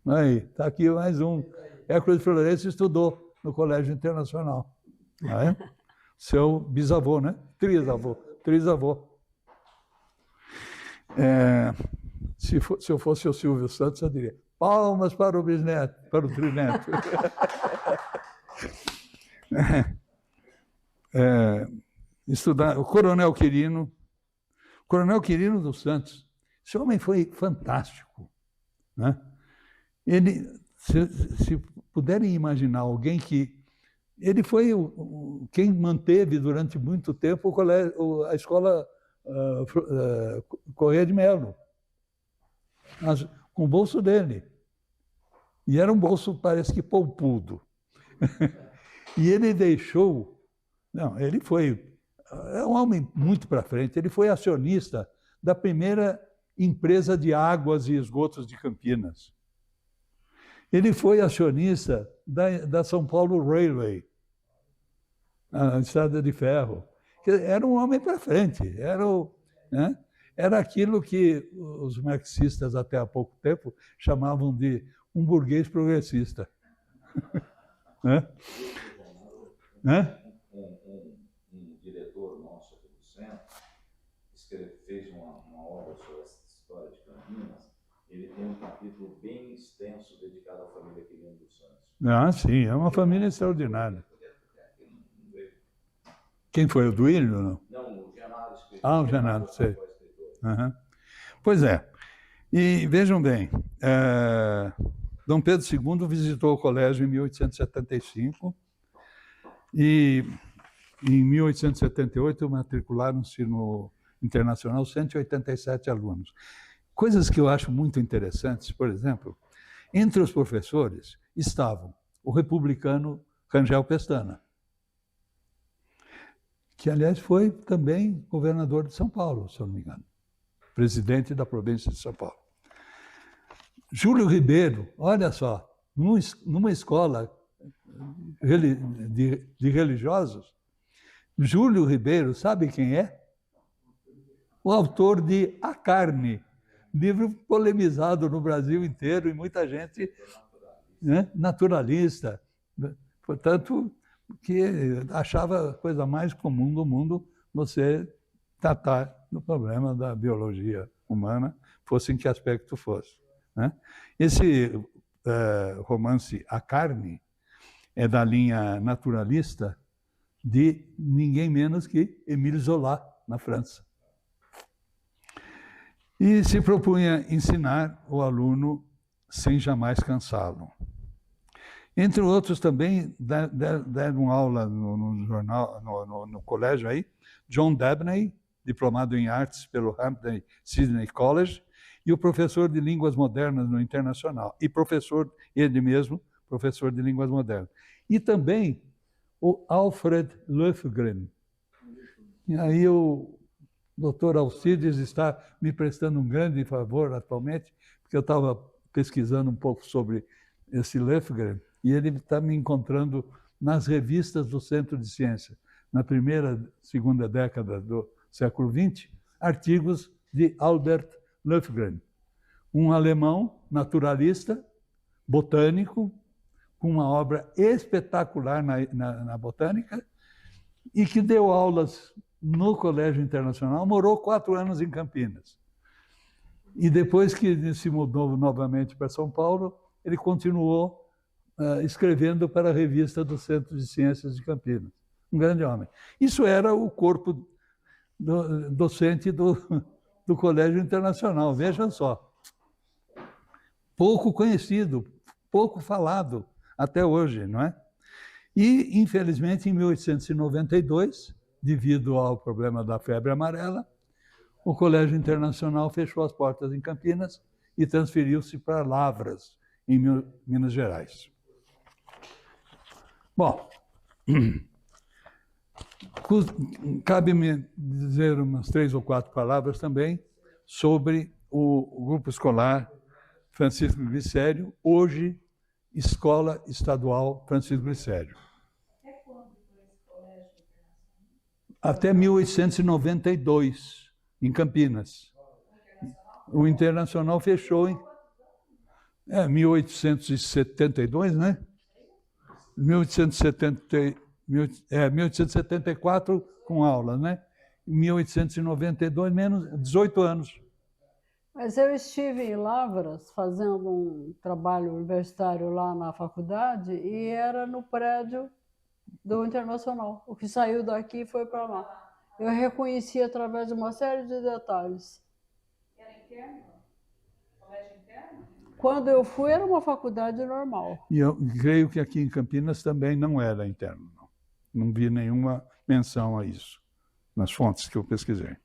Aí, está aqui mais um. Hércules Florence estudou no Colégio Internacional. É? Seu bisavô, né? Trisavô. Se eu fosse o Silvio Santos, eu diria: palmas para o bisneto, para o trineto. Estudar o Coronel Quirino dos Santos. Esse homem foi fantástico, né? Ele, se puderem imaginar alguém que... Ele foi quem manteve durante muito tempo a escola Correia de Melo, com o bolso dele. E era um bolso, parece que poupudo. E ele deixou... Não, ele foi... É um homem muito para frente. Ele foi acionista da primeira empresa de águas e esgotos de Campinas. Ele foi acionista da São Paulo Railway, a estrada de ferro. Era um homem para frente. Era aquilo que os marxistas, até há pouco tempo, chamavam de um burguês progressista. Né? Um diretor nosso aqui do centro você fez uma obra sobre essa história de Campinas, ele tem um capítulo bem extenso dedicado à família Quirino dos Santos. Ah, sim, é uma família extraordinária. Quem foi, o Duílio ou não? Não, o Genaro escreveu. Ah, o Genaro, sei. Uhum. Pois é. E vejam bem, Dom Pedro II visitou o colégio em 1875 e em 1878 matricularam-se no Internacional 187 alunos. Coisas que eu acho muito interessantes, por exemplo, entre os professores estavam o republicano Rangel Pestana, que, aliás, foi também governador de São Paulo, se eu não me engano, presidente da província de São Paulo. Júlio Ribeiro, olha só, numa escola de religiosos, Júlio Ribeiro, sabe quem é? O autor de A Carne, livro polemizado no Brasil inteiro e muita gente, né, naturalista, portanto, que achava a coisa mais comum do mundo você tratar do problema da biologia humana, fosse em que aspecto fosse. Né? Esse romance A Carne é da linha naturalista de ninguém menos que Émile Zola, na França. E se propunha ensinar o aluno sem jamais cansá-lo. Entre outros também deram aula no jornal, no colégio aí, John Dabney, diplomado em artes pelo Hampden Sydney College, e o professor de línguas modernas no Internacional, e professor, ele mesmo, professor de línguas modernas. E também o Alfred Löfgren. E aí o doutor Alcides está me prestando um grande favor atualmente, porque eu estava pesquisando um pouco sobre esse Löfgren, e ele está me encontrando nas revistas do Centro de Ciência, na primeira, segunda década do século XX, artigos de Albert Löfgren, um alemão naturalista, botânico, com uma obra espetacular na botânica, e que deu aulas no Colégio Internacional, morou 4 anos em Campinas. E depois que se mudou novamente para São Paulo, ele continuou escrevendo para a revista do Centro de Ciências de Campinas. Um grande homem. Isso era o corpo docente do Colégio Internacional, vejam só. Pouco conhecido, pouco falado até hoje, não é? E, infelizmente, em 1892, devido ao problema da febre amarela, o Colégio Internacional fechou as portas em Campinas e transferiu-se para Lavras, em Minas Gerais. Bom, cabe-me dizer umas 3 ou 4 palavras também sobre o grupo escolar Francisco Glicério, hoje Escola Estadual Francisco Glicério. Até quando foi esse colégio internacional? Até 1892, em Campinas. O Internacional fechou em 1872, né? 1874 com aula, né? 1892, menos 18 anos. Mas eu estive em Lavras fazendo um trabalho universitário lá na faculdade e era no prédio do Internacional. O que saiu daqui foi para lá. Eu reconheci através de uma série de detalhes. Era interno? Colégio interno? Quando eu fui, era uma faculdade normal. E eu creio que aqui em Campinas também não era interno. Não vi nenhuma menção a isso, nas fontes que eu pesquisei.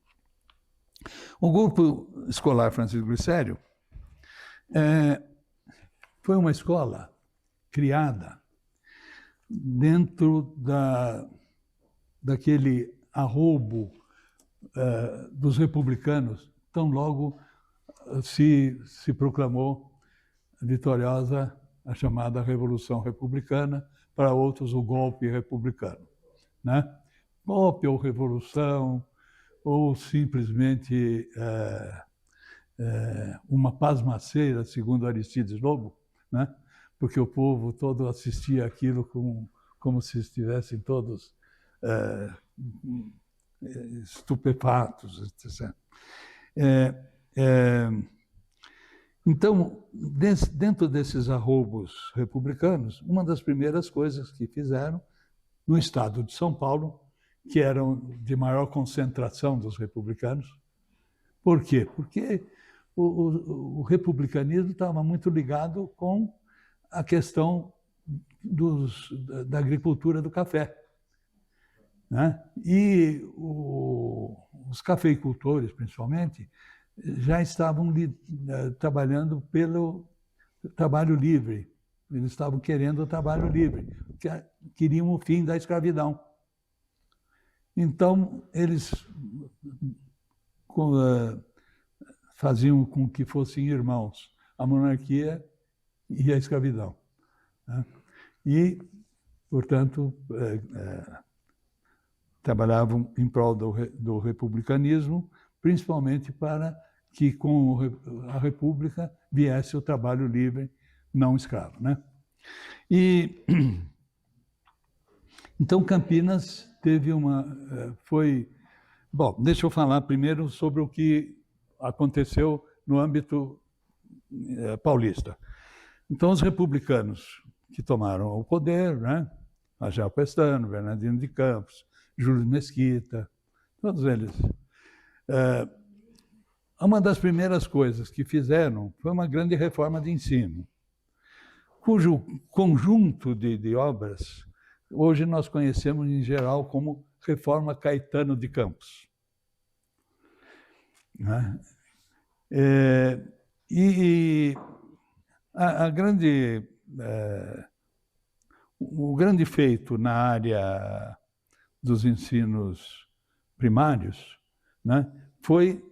O grupo escolar Francisco Glicério foi uma escola criada dentro daquele arroubo dos republicanos, tão logo se proclamou vitoriosa a chamada Revolução Republicana, para outros o golpe republicano. Né? Golpe ou revolução, ou simplesmente uma pasmaceira, segundo Aristides Lobo, né? Porque o povo todo assistia aquilo como se estivessem todos estupefatos, etc. Então, dentro desses arroubos republicanos, uma das primeiras coisas que fizeram no estado de São Paulo, que eram de maior concentração dos republicanos. Por quê? Porque o republicanismo estava muito ligado com a questão da agricultura do café, né? E os cafeicultores, principalmente, já estavam trabalhando pelo trabalho livre. Eles estavam querendo o trabalho livre, queriam o fim da escravidão. Então, eles faziam com que fossem irmãos a monarquia e a escravidão, né? E, portanto, trabalhavam em prol do republicanismo, principalmente para que com a República viesse o trabalho livre, não escravo, né? E então Campinas teve bom, deixa eu falar primeiro sobre o que aconteceu no âmbito paulista. Então, os republicanos que tomaram o poder, né? Major Pestano, Bernardino de Campos, Júlio Mesquita, todos eles. Uma das primeiras coisas que fizeram foi uma grande reforma de ensino, cujo conjunto de obras hoje nós conhecemos em geral como Reforma Caetano de Campos, né? O grande feito na área dos ensinos primários, né, foi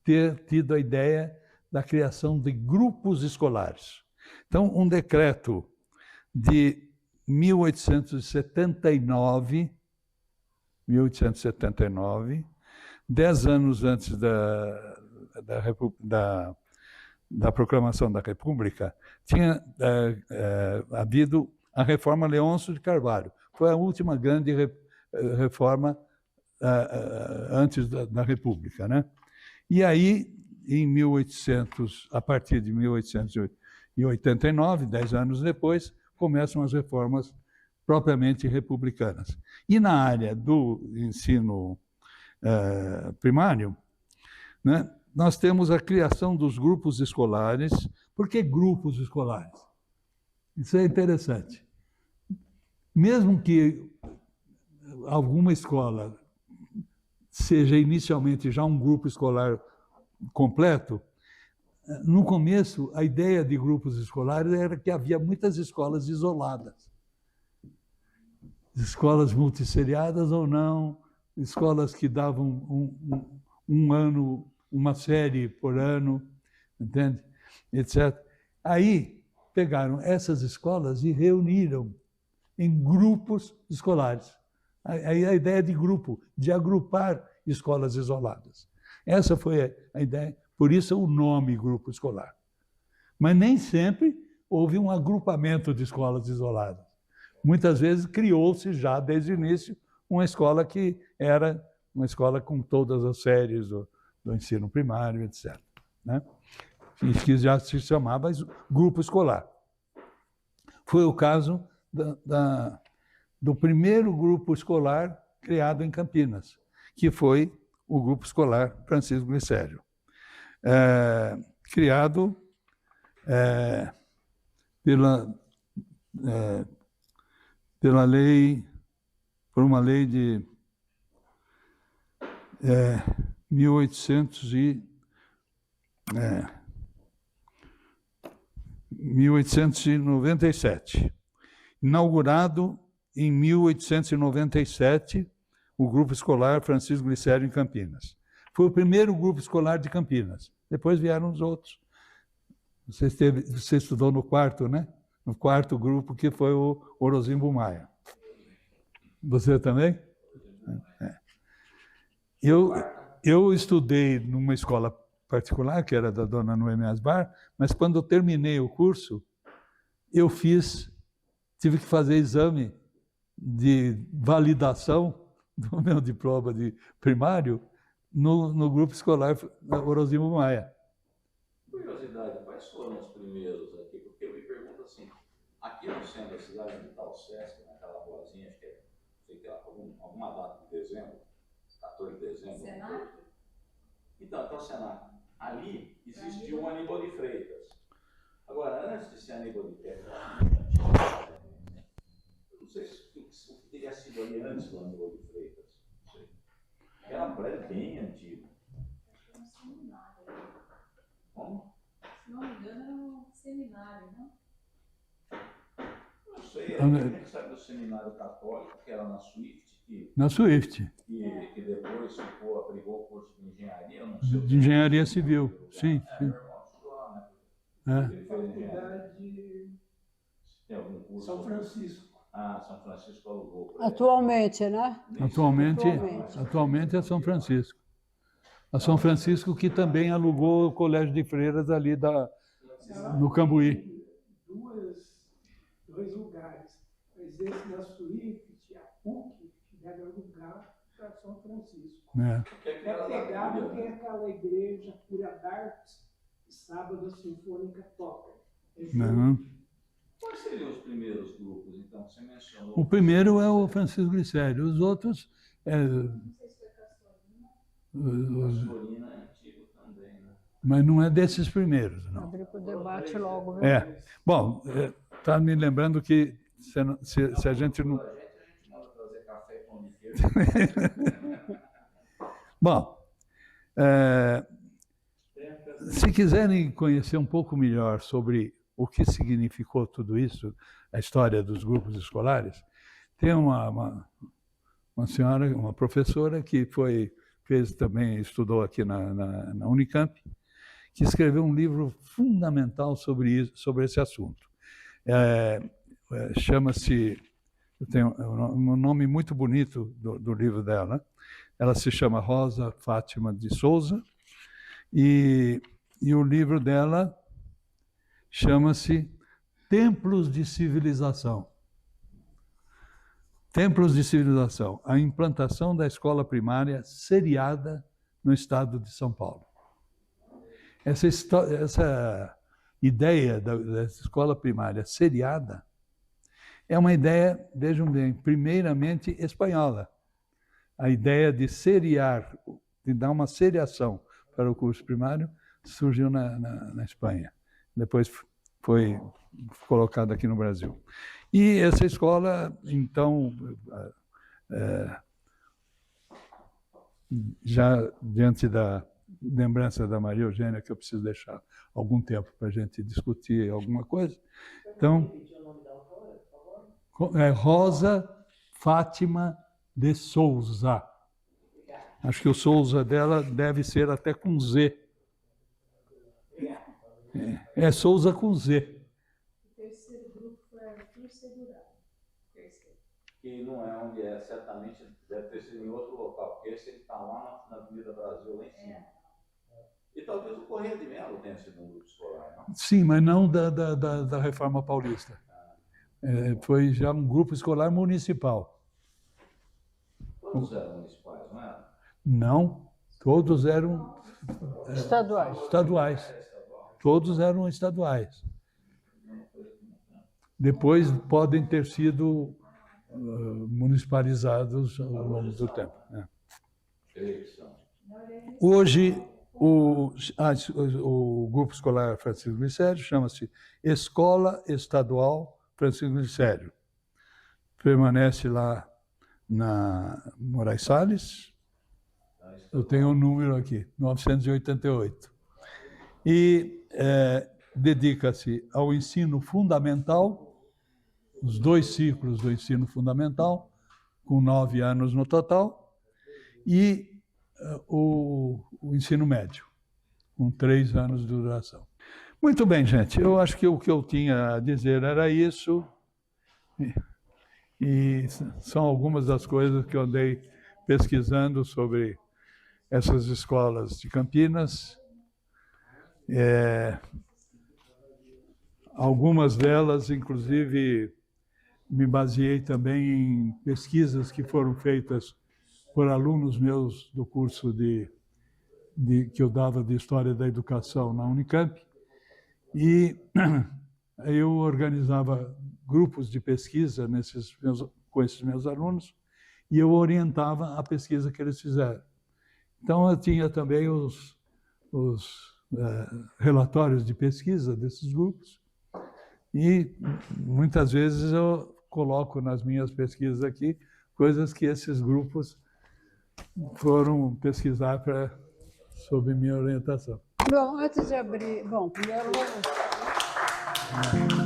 ter tido a ideia da criação de grupos escolares. Então, um decreto de 1879, 10 anos antes da proclamação da República, tinha havido a reforma Leôncio de Carvalho. Foi a última grande reforma antes da República, né? E aí, a partir de 1889, 10 anos depois, começam as reformas propriamente republicanas. E na área do ensino primário, né, nós temos a criação dos grupos escolares. Por que grupos escolares? Isso é interessante. Mesmo que alguma escola seja inicialmente já um grupo escolar completo, no começo a ideia de grupos escolares era que havia muitas escolas isoladas. Escolas multisseriadas ou não, escolas que davam um ano, uma série por ano, entende? Etc. Aí pegaram essas escolas e reuniram em grupos escolares. Aí a ideia de grupo, de agrupar escolas isoladas. Essa foi a ideia, por isso o nome grupo escolar. Mas nem sempre houve um agrupamento de escolas isoladas. Muitas vezes criou-se já desde o início uma escola que era uma escola com todas as séries do ensino primário, etc., né? Que já se chamava grupo escolar. Foi o caso do primeiro grupo escolar criado em Campinas, que foi o Grupo Escolar Francisco Glicério, criado por uma lei de 1897. Inaugurado em 1897, o Grupo Escolar Francisco Glicério em Campinas. Foi o primeiro grupo escolar de Campinas. Depois vieram os outros. Você estudou no quarto, né? No quarto grupo, que foi o Orozimbo Maia. Você também? Eu estudei numa escola particular, que era da dona Noemi Asbar, mas quando eu terminei o curso, tive que fazer exame de validação do meu diploma de primário no grupo escolar Orozimo Maia. Curiosidade, quais foram os primeiros aqui? Porque eu me pergunto assim, aqui no centro da cidade, onde está o Sesc, naquela ruazinha, acho que é, sei que é alguma data de dezembro, 14 de dezembro. Senac? Então, até o Senac. Ali existiu o Aníbal de Freitas. Agora, antes de ser Aníbal de Freitas, eu não sei se teria sido ali antes do Aníbal de Freitas. Não sei. Era um prédio bem antigo. Acho que era um seminário. Como? Se não me engano, era um seminário, não? Não sei, a gente sabe do seminário católico, que era na Swift, Na Swift, que depois abrigou o curso de engenharia, eu não sei. de engenharia civil, sim. Meu irmão estudou lá, né? É. Ele fez engenharia. Faculdade Tem algum curso? São Francisco. Ah, São Francisco alugou. pra ele. Atualmente, né? Atualmente é São Francisco. A São Francisco que também alugou o Colégio de Freiras ali no Cambuí. Dois lugares. Mas esse da Swift, a PUC, deve alugar para São Francisco. É. Porque É pegado que é aquela igreja Cura d'Artes, sábado a Sinfônica toca. É junto. Uhum. Quais seriam os primeiros grupos, então, que você mencionou? O primeiro é o Francisco Glicério, os outros Não sei se foi Castorina. Florina é antigo também, né? mas não é desses primeiros, não. Abrir para o debate logo, viu? É. Bom, está me lembrando que se a gente não. A gente manda trazer café e pão de queijo. Bom, se quiserem conhecer um pouco melhor sobre o que significou tudo isso, a história dos grupos escolares, tem uma senhora, uma professora que estudou aqui na Unicamp, que escreveu um livro fundamental sobre esse assunto. Chama-se, tem um nome muito bonito do livro dela. Ela se chama Rosa Fátima de Souza e o livro dela chama-se Templos de Civilização. Templos de Civilização, a implantação da escola primária seriada no estado de São Paulo. Essa ideia da escola primária seriada é uma ideia, vejam bem, primeiramente espanhola. A ideia de seriar, de dar uma seriação para o curso primário, surgiu na Espanha. Depois foi colocada aqui no Brasil. E essa escola, então, já diante da lembrança da Maria Eugênia, que eu preciso deixar algum tempo para a gente discutir alguma coisa, então, Rosa Fátima de Souza. Acho que o Souza dela deve ser até com Z. É Souza com Z. O terceiro grupo foi Arthur Segurado. Terceiro. Que não é onde é, certamente deve ter sido em outro local, porque esse ele está lá na Avenida Brasil, lá em cima. E talvez o Correia de Melo tenha sido um grupo escolar, não? Sim, mas não da Reforma Paulista. Foi já um grupo escolar municipal. Todos eram municipais, não é? Não, todos eram Estaduais. estaduais. Todos eram estaduais. Depois podem ter sido municipalizados ao longo do tempo. Né? Hoje, o Grupo Escolar Francisco Glicério chama-se Escola Estadual Francisco Glicério. Permanece lá na Moraes Salles. Eu tenho um número aqui, 988. E dedica-se ao ensino fundamental, os 2 ciclos do ensino fundamental, com 9 anos no total, e o ensino médio, com 3 anos de duração. Muito bem, gente, eu acho que o que eu tinha a dizer era isso, e são algumas das coisas que eu andei pesquisando sobre essas escolas de Campinas. Algumas delas, inclusive, me baseei também em pesquisas que foram feitas por alunos meus do curso que eu dava de História da Educação na Unicamp, e eu organizava grupos de pesquisa com esses meus alunos, e eu orientava a pesquisa que eles fizeram. Então, eu tinha também os relatórios de pesquisa desses grupos, e muitas vezes eu coloco nas minhas pesquisas aqui coisas que esses grupos foram pesquisar sob minha orientação. Bom, antes de abrir... Bom, primeiro vamos...